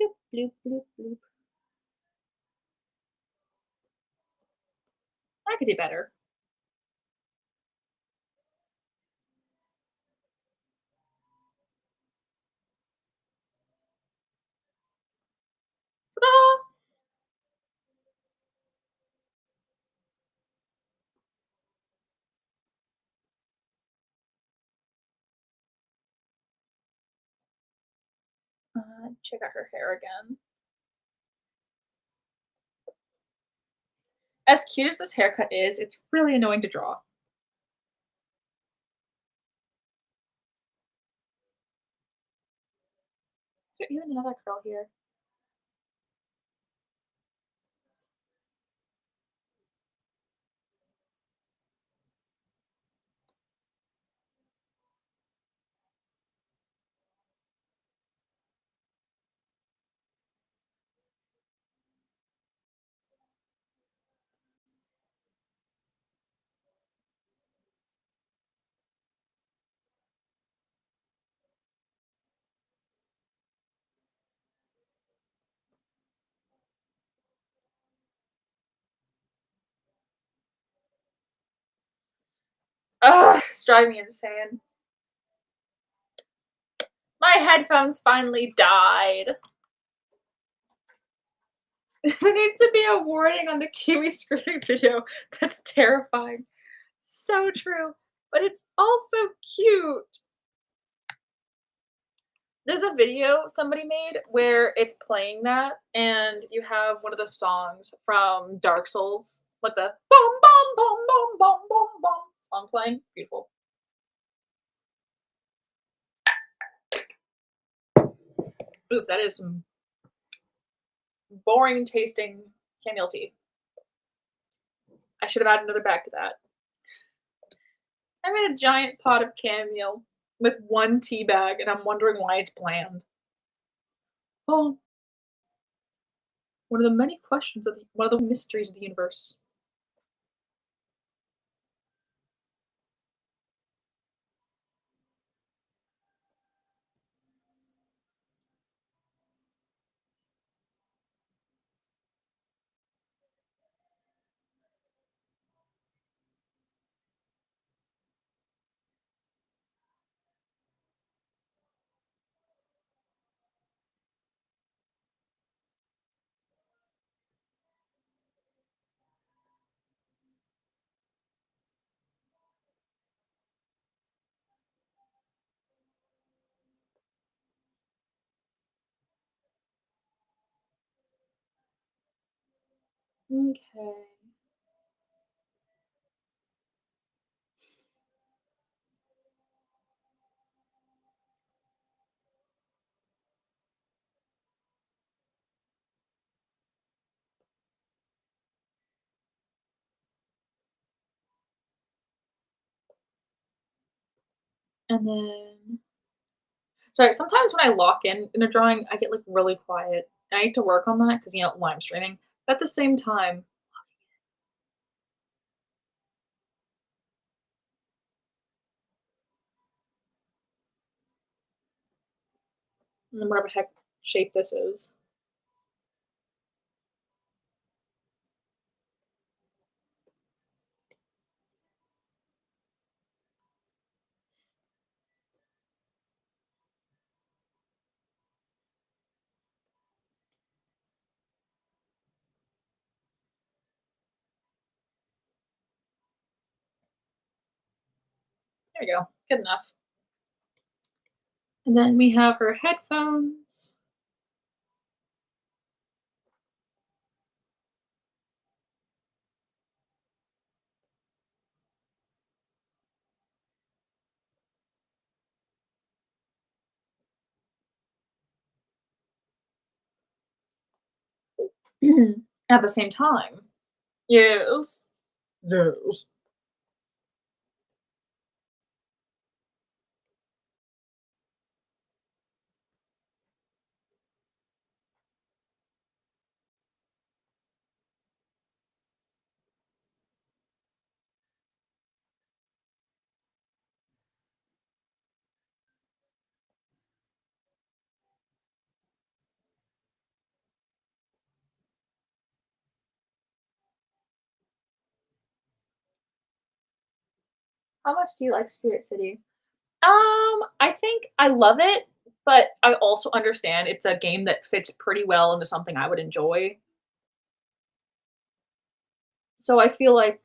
Bloop, bloop, bloop, bloop. I could do better. Ta-da! Check out her hair again. As cute as this haircut is, it's really annoying to draw. Is there even another curl here? Ugh, it's driving me insane. My headphones finally died. There needs to be a warning on the Kiwi screaming video. That's terrifying. So true, but it's also cute. There's a video somebody made where it's playing that, and you have one of the songs from Dark Souls, like the bum bum bum bum bum bum bum song playing. It's beautiful. Ooh, that is some boring tasting camel tea. I should have added another bag to that. I made a giant pot of camel with one tea bag, and I'm wondering why it's bland. Oh, one of the many questions of one of the mysteries of the universe. Okay. And then Sorry, sometimes when I lock in a drawing, I get, like, really quiet. I need to work on that because while I'm streaming. But at the same time, whatever heck shape this is. There we go, good enough. And then we have her headphones. At the same time. Yes. Yes. How much do you like Spirit City? I think I love it, but I also understand it's a game that fits pretty well into something I would enjoy. So I feel like,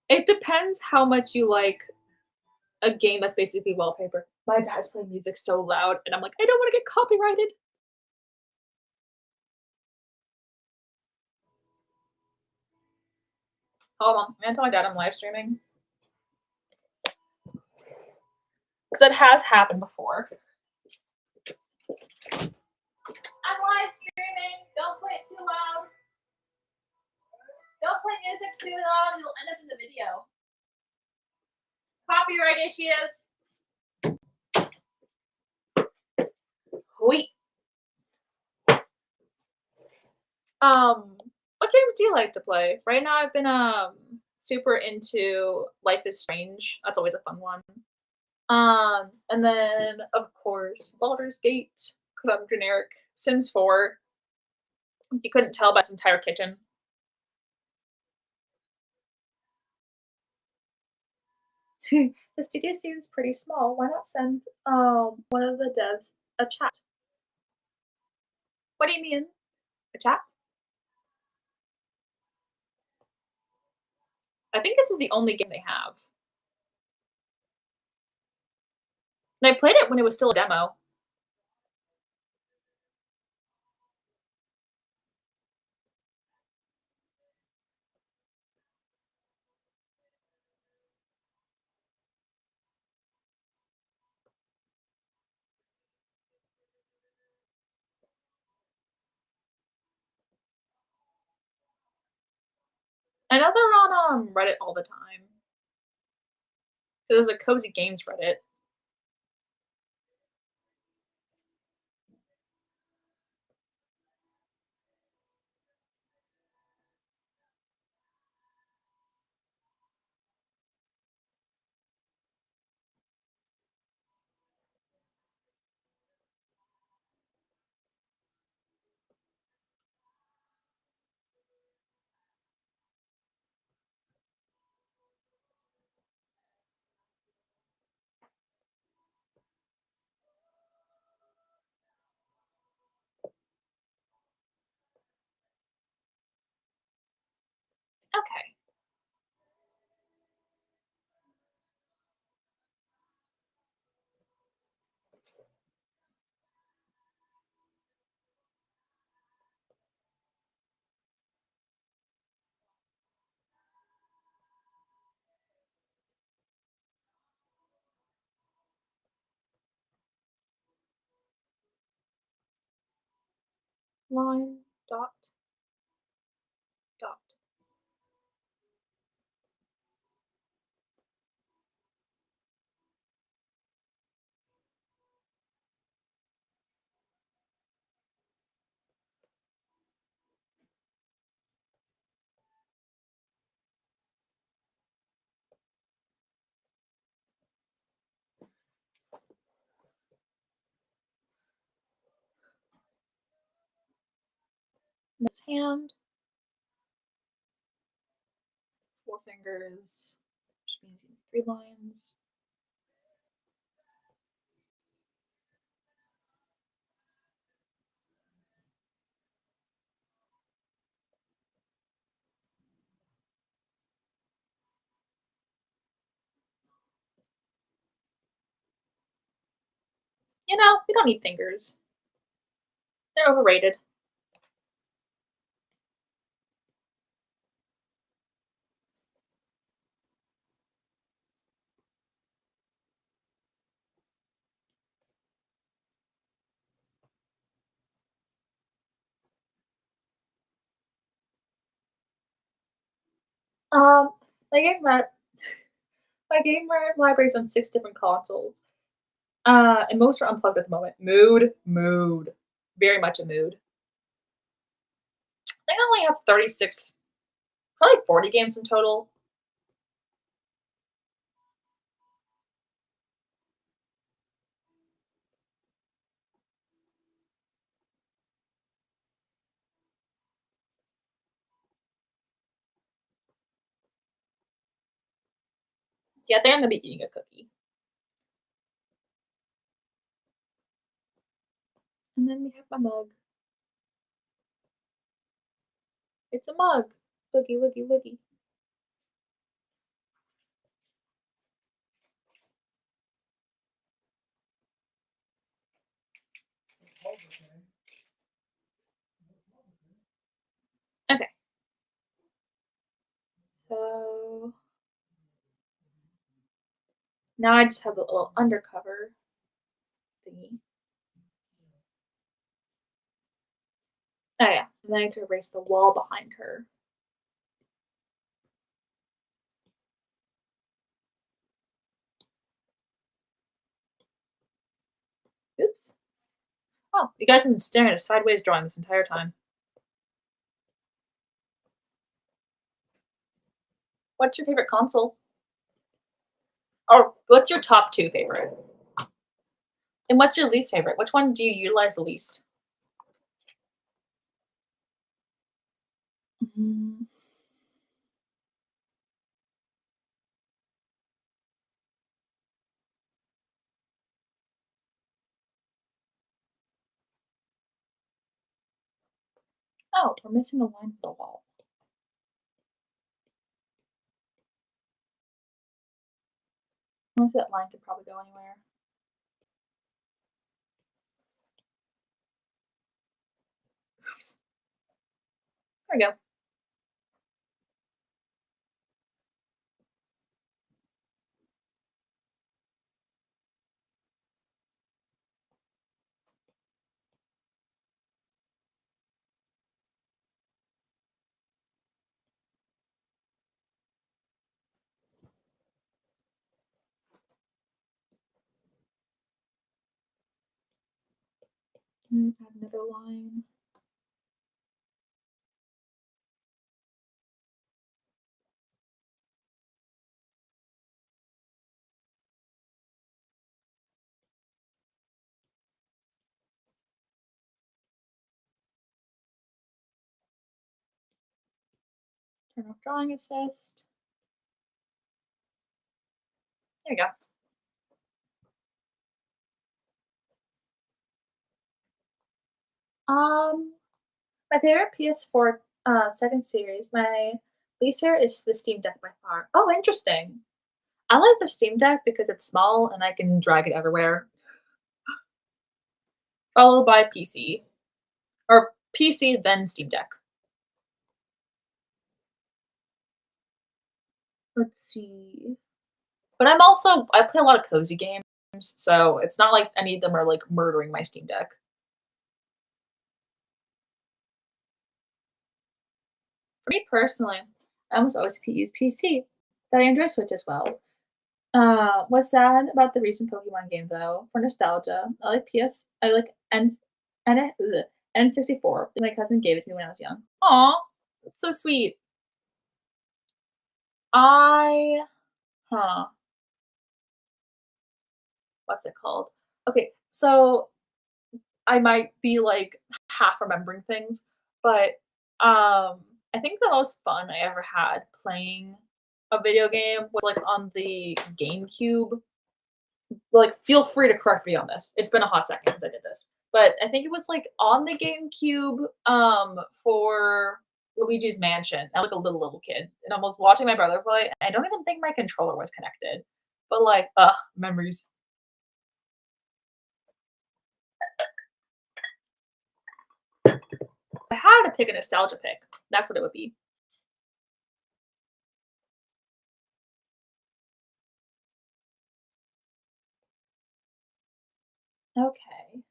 it depends how much you like a game that's basically wallpaper. My dad's playing music so loud, and I'm like, "I don't wanna get copyrighted." Hold on, I'm gonna tell my dad I'm live streaming because that has happened before. I'm live streaming. Don't play it too loud. Don't play music too loud. You'll end up in the video. Copyright issues. Wait. What games do you like to play? Right now, I've been super into Life is Strange. That's always a fun one. And then of course Baldur's Gate because I'm generic. Sims 4. If you couldn't tell by this entire kitchen. The studio seems pretty small. Why not send one of the devs a chat? What do you mean? A chat? I think this is the only game they have. And I played it when it was still a demo. I know they're on Reddit all the time. There's a cozy games Reddit. Okay. Line dot dot. in his hand. Four fingers, which means you need 3 lines. We don't need fingers. They're overrated. Um, my game li my library's on 6 different consoles, and most are unplugged at the moment. Mood. Very much a mood. I think I only have 36, probably 40 games in total. Yeah, I think I'm gonna be eating a cookie. And then we have my mug. It's a mug. Woogie, woogie, woogie. Okay, so now I just have a little undercover thingy. Oh yeah, and then I have to erase the wall behind her. Oops. Oh, you guys have been staring at a sideways drawing this entire time. What's your favorite console? Or what's your top 2 favorite? And what's your least favorite? Which one do you utilize the least? Mm, oh, we're missing a line for the wall. Most of that line could probably go anywhere. Oops. There we go. Add another line. Turn off drawing assist. There you go. My favorite PS4 second series. My least favorite is the Steam Deck by far. Oh, interesting. I like the Steam Deck because it's small and I can drag it everywhere. Followed by PC or PC then Steam Deck. Let's see. But I play a lot of cozy games, so it's not like any of them are like murdering my Steam Deck. For me personally, I almost always use PC, but I enjoy Switch as well. What's sad about the recent Pokemon game though, for nostalgia, I like N64. My cousin gave it to me when I was young. Aw, that's so sweet. I huh, what's it called? Okay, so I might be like half remembering things, but I think the most fun I ever had playing a video game was, like, on the GameCube. Like, feel free to correct me on this. It's been a hot second since I did this. But I think it was, like, on the GameCube, for Luigi's Mansion. I was, like, a little kid, and I was watching my brother play. I don't even think my controller was connected. But, like, ugh, memories. If I had to pick a nostalgia pick, that's what it would be. Okay.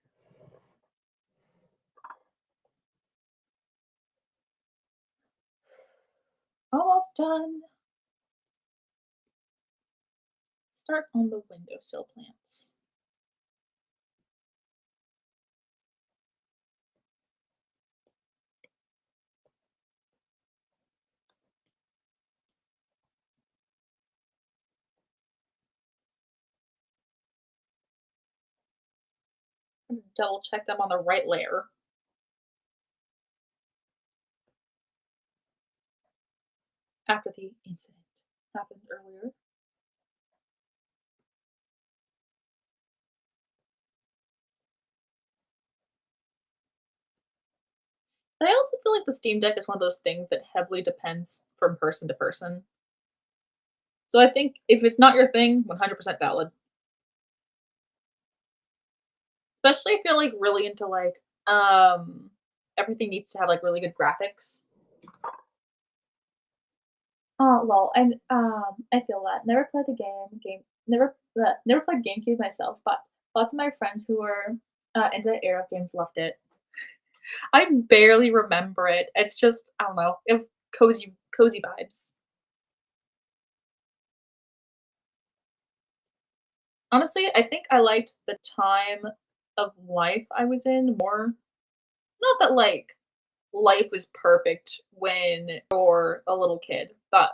Almost done. Start on the windowsill plants. Double check them on the right layer after the incident happened earlier. But I also feel like the Steam Deck is one of those things that heavily depends from person to person. So I think if it's not your thing, 100% valid. Especially if you're, like, really into, like, everything needs to have, like, really good graphics. Oh, well, and, I feel that. Never played the never played GameCube myself, but lots of my friends who were, into the era of games loved it. I barely remember it. It's just, I don't know, it was cozy vibes. Honestly, I think I liked the time of life I was in more. Not that, like, life was perfect when you're a little kid, but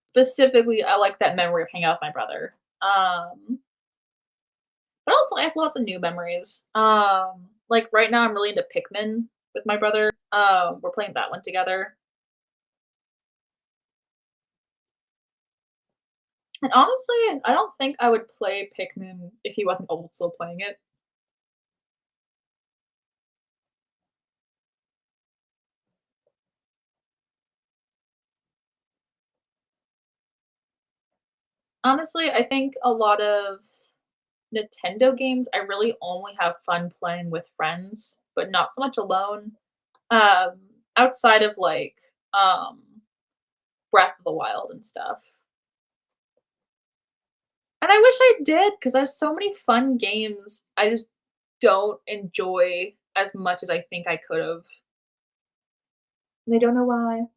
specifically, I like that memory of hanging out with my brother. But also I have lots of new memories. Like, right now, I'm really into Pikmin with my brother. We're playing that one together. And honestly, I don't think I would play Pikmin if he wasn't also playing it. Honestly, I think a lot of Nintendo games, I really only have fun playing with friends, but not so much alone. Um, Outside of, like, um, Breath of the Wild and stuff. And I wish I did, because there's so many fun games I just don't enjoy as much as I think I could've. And I don't know why.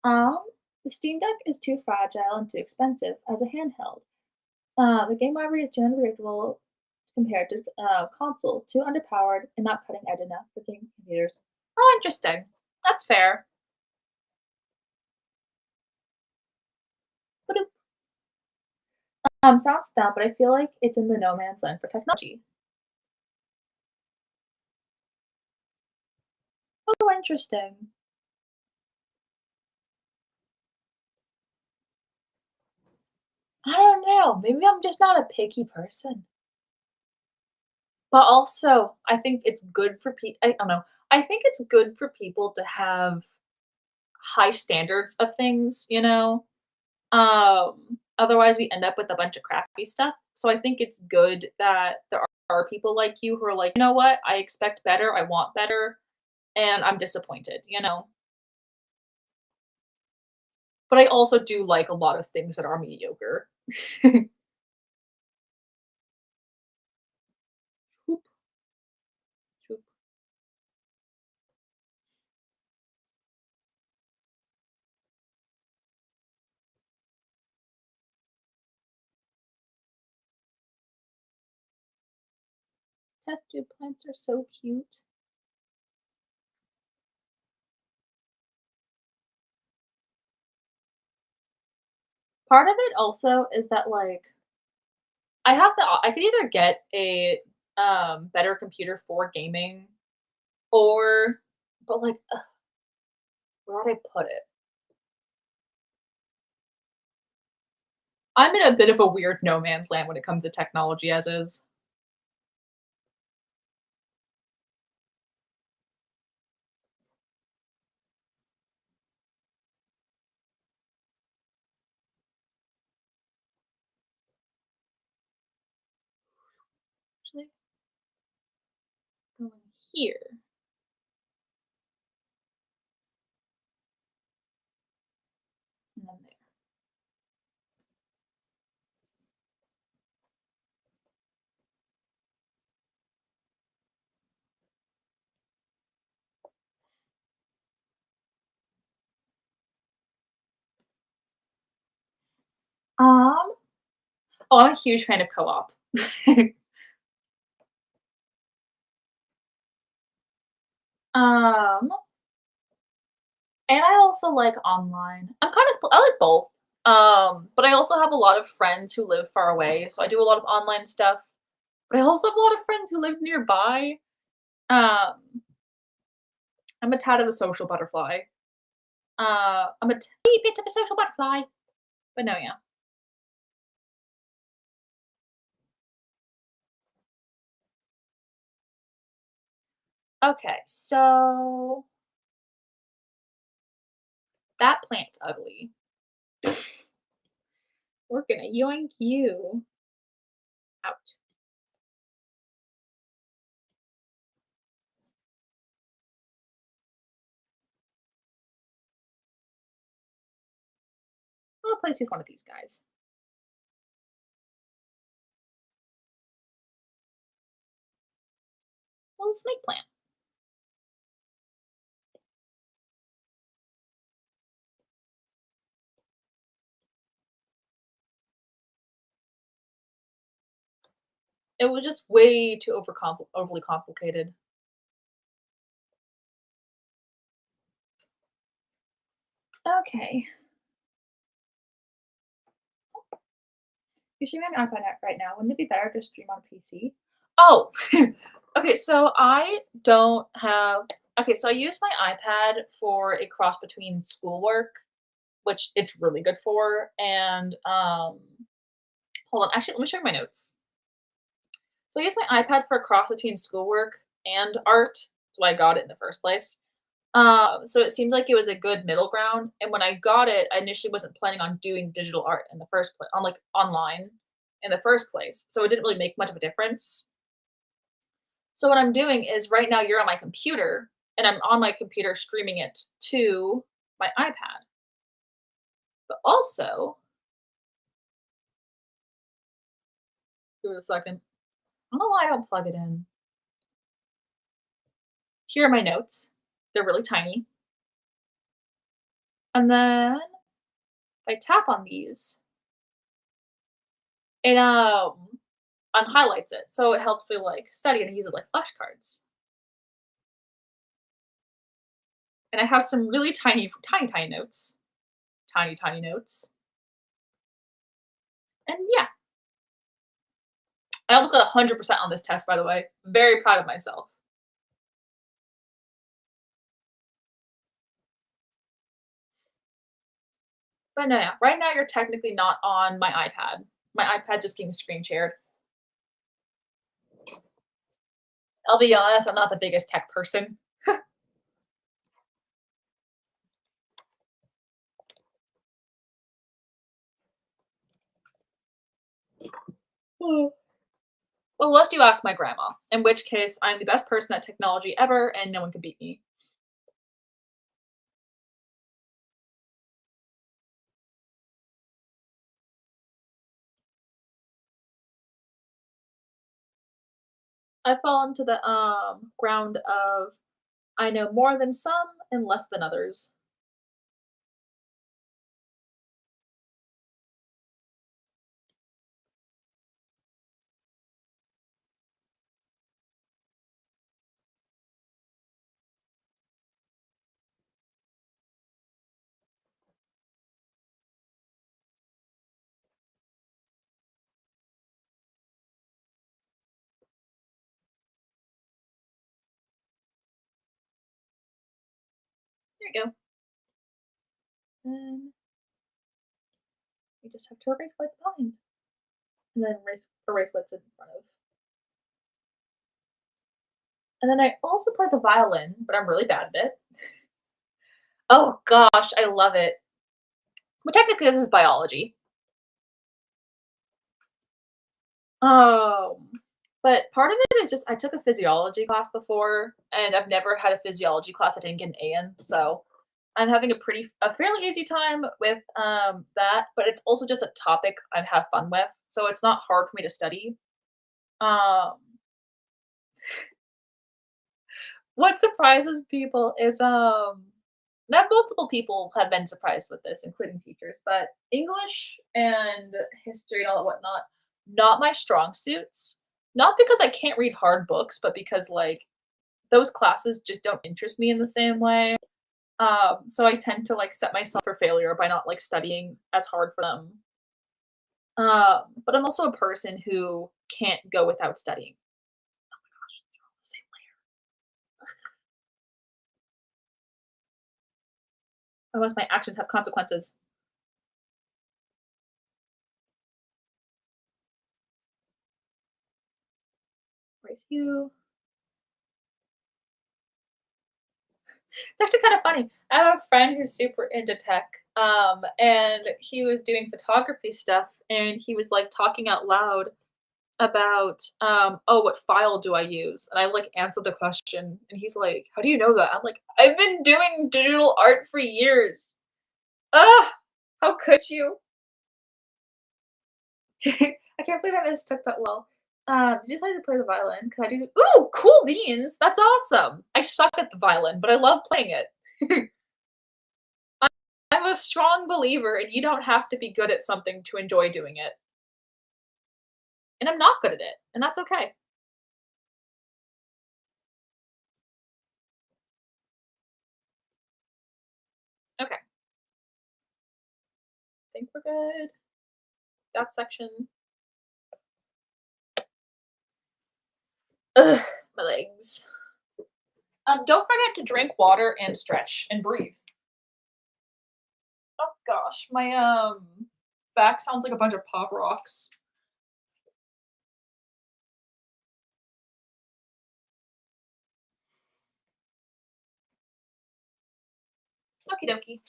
Um, the Steam Deck is too fragile and too expensive as a handheld. The game library is too unpredictable compared to console, too underpowered and not cutting edge enough for gaming computers. Oh, interesting. That's fair. But it sounds dumb, but I feel like it's in the no man's land for technology. Oh, interesting. I don't know. Maybe I'm just not a picky person. But also, I think it's good for I don't know. I think it's good for people to have high standards of things, you know? Otherwise we end up with a bunch of crappy stuff. So I think it's good that there are people like you who are like, "You know what? I expect better, I want better, and I'm disappointed," you know? But I also do like a lot of things that are mediocre. Choop, choop. Test tube plants are so cute. Part of it also is that, like, I could either get a, better computer for gaming, or but, like, where would I put it? I'm in a bit of a weird no man's land when it comes to technology as is. Actually, going here, and then there. Um, oh, I'm a huge fan of co-op. Um, and I also like online. I like both. But I also have a lot of friends who live far away, so I do a lot of online stuff, but I also have a lot of friends who live nearby. Um, I'm a tad of a social butterfly. I'm a wee bit of a social butterfly, but no, yeah. Okay, so that plant's ugly. We're gonna yoink you out. I'll place you with one of these guys. Little snake plant. It was just way too overly complicated. Okay. You're streaming on iPad right now. Wouldn't it be better to stream on PC? Oh, okay. So I don't have. Okay, so I use my iPad for a cross between schoolwork, which it's really good for, and hold on. Actually, let me show you my notes. So I use my iPad for a cross between schoolwork and art. That's why I got it in the first place. So it seemed like it was a good middle ground. And when I got it, I initially wasn't planning on doing digital art in the first place, on like online in the first place. So it didn't really make much of a difference. So what I'm doing is right now you're on my computer and I'm on my computer streaming it to my iPad. But also, give it a second. I don't know why I don't plug it in. Here are my notes. They're really tiny. And then if I tap on these, it unhighlights it. So it helps me like study and use it like flashcards. And I have some really tiny notes. Tiny notes. And yeah, I almost got 100% on this test, by the way. Very proud of myself. But no, yeah, right now you're technically not on my iPad. My iPad just getting screen shared. I'll be honest, I'm not the biggest tech person. Well, unless you ask my grandma, in which case I'm the best person at technology ever and no one can beat me. I fall into the ground of I know more than some and less than others. There you go. Then you just have to erase what's behind, and then erase what's in front of. And then I also play the violin, but I'm really bad at it. Oh gosh, I love it. Well, technically, this is biology. Um, but part of it is just I took a physiology class before, and I've never had a physiology class I didn't get an A in, so I'm having a fairly easy time with, that, but it's also just a topic I have fun with, so it's not hard for me to study. Um, what surprises people is, not multiple people have been surprised with this, including teachers, but English and history and all that whatnot, not my strong suits. Not because I can't read hard books, but because, like, those classes just don't interest me in the same way. So I tend to, like, set myself for failure by not, like, studying as hard for them. But I'm also a person who can't go without studying. Oh my gosh, it's all the same layer. Otherwise, my actions have consequences. Where's you? It's actually kind of funny. I have a friend who's super into tech, and he was doing photography stuff, and he was like talking out loud about, oh, what file do I use? And I like answered the question, and he's like, how do you know that? I'm like, I've been doing digital art for years. Ah, how could you? I can't believe I mistook that well. Did you play the violin? Because I do. Ooh, cool beans! That's awesome. I suck at the violin, but I love playing it. I'm a strong believer and you don't have to be good at something to enjoy doing it. And I'm not good at it, and that's okay. Okay, think we're good. That section. Ugh, my legs. Don't forget to drink water and stretch and breathe. Oh gosh, my back sounds like a bunch of pop rocks. Okie dokie.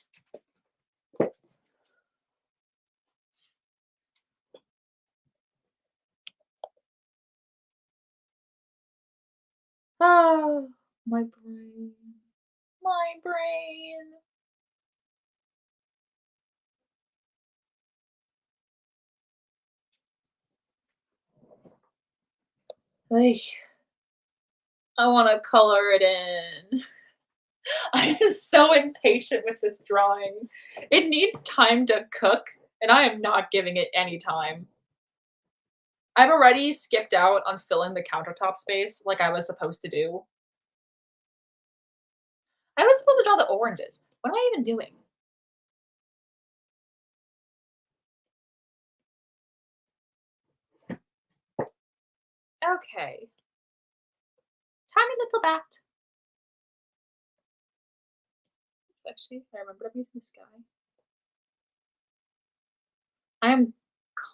Oh, my brain. My brain. Ay, I want to color it in. I am so impatient with this drawing. It needs time to cook, and I am not giving it any time. I've already skipped out on filling the countertop space like I was supposed to do. I was supposed to draw the oranges. What am I even doing? Okay. Tiny little bat. It's actually, I remember I'm using this guy. I am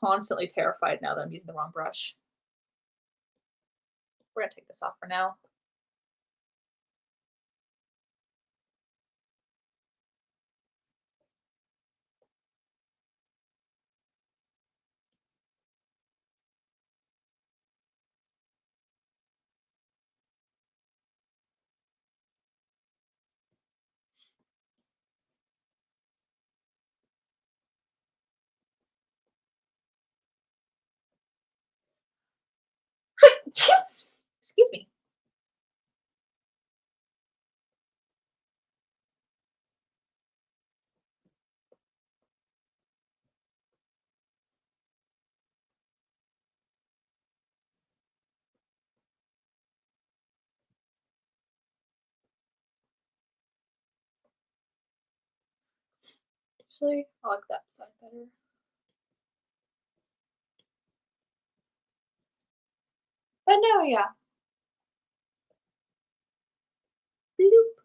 constantly terrified now that I'm using the wrong brush. We're gonna take this off for now. Excuse me. Actually, I like that side better. But no, yeah. Bloop.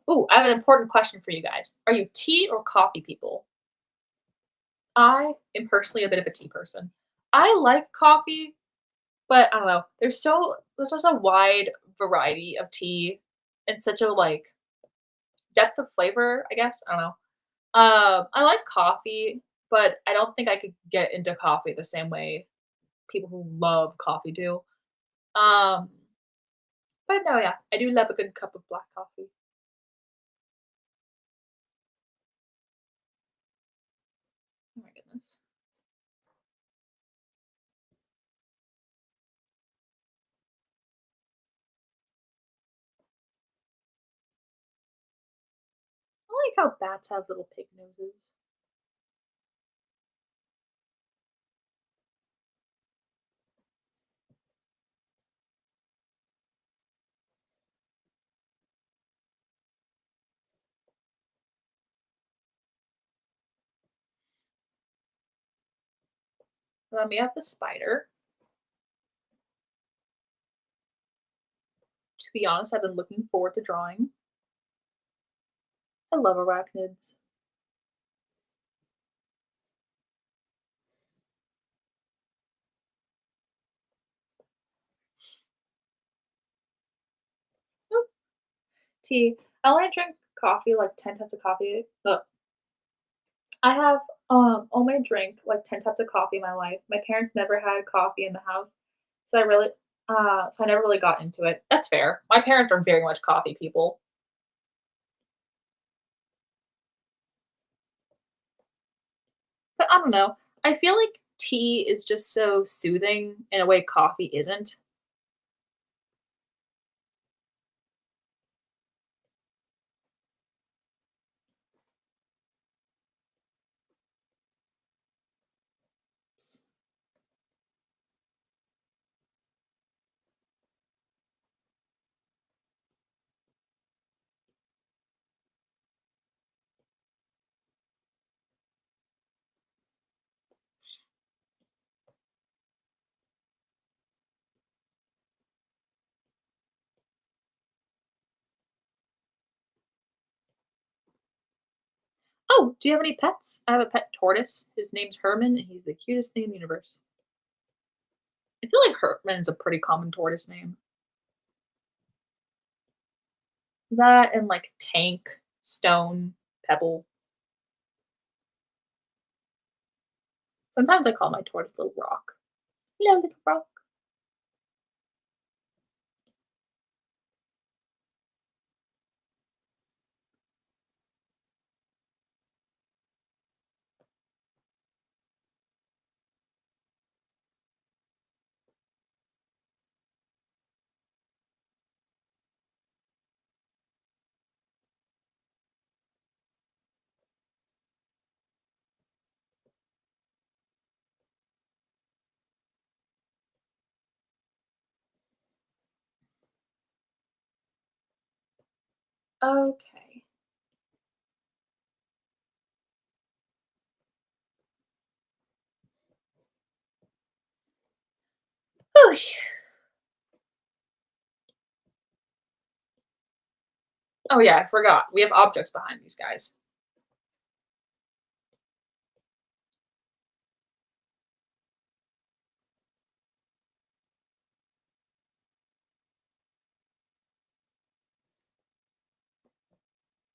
Ooh, I have an important question for you guys. Are you tea or coffee people? I am personally a bit of a tea person. I like coffee, but I don't know. There's such a wide variety of tea and such a like depth of flavor, I guess. I don't know. I like coffee, but I don't think I could get into coffee the same way people who love coffee do. Um, but no, yeah, I do love a good cup of black coffee. Oh my goodness. I like how bats have little pig noses. We have the spider. To be honest, I've been looking forward to drawing. I love arachnids. Oop, tea. I only drink coffee like 10 types of coffee. I have only drank like 10 types of coffee in my life. My parents never had coffee in the house, so I never really got into it. That's fair. My parents are very much coffee people. But I don't know. I feel like tea is just so soothing in a way coffee isn't. Oh, do you have any pets? I have a pet tortoise. His name's Herman, and he's the cutest thing in the universe. I feel like Herman's a pretty common tortoise name. That and like Tank, Stone, Pebble. Sometimes I call my tortoise Little Rock. Hello, Little Rock. Okay. Whoosh. Oh yeah, I forgot. We have objects behind these guys.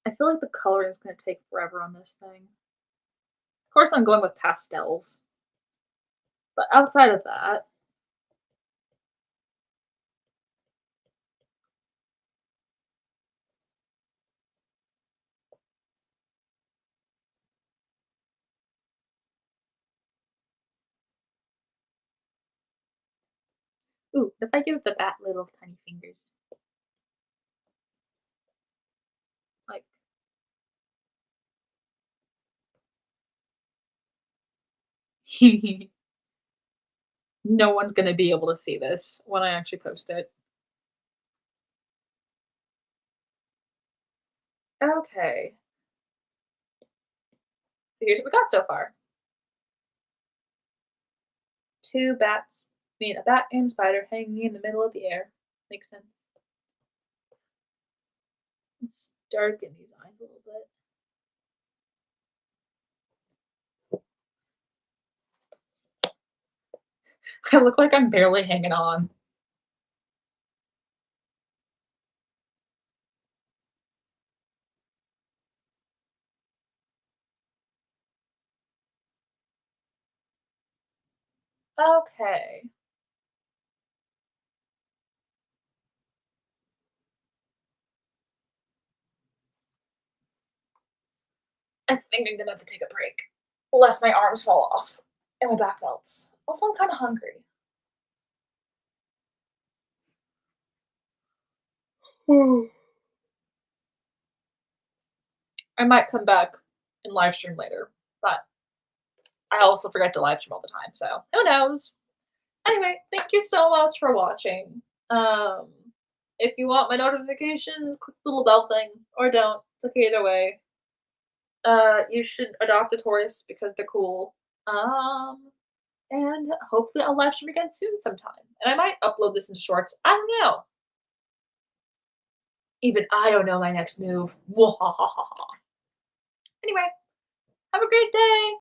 I feel like the coloring is gonna take forever on this thing. Of course, I'm going with pastels, but outside of that, ooh, if I give the bat little tiny fingers, like no one's gonna be able to see this when I actually post it. Okay, so here's what we got so far. Two bats, a bat and spider hanging in the middle of the air. Makes sense. darken these eyes a little bit. I look like I'm barely hanging on. Okay. I think I'm gonna have to take a break, lest my arms fall off and my back melts. Also, I'm kinda hungry. I might come back and live stream later, but I also forget to live stream all the time, so who knows? Anyway, thank you so much for watching. Um, if you want my notifications, click the little bell thing, or don't. It's okay either way. You should adopt a tortoise because they're cool. Um, and hopefully I'll live stream again soon sometime. And I might upload this into shorts. I don't know. Even I don't know my next move. Anyway, have a great day.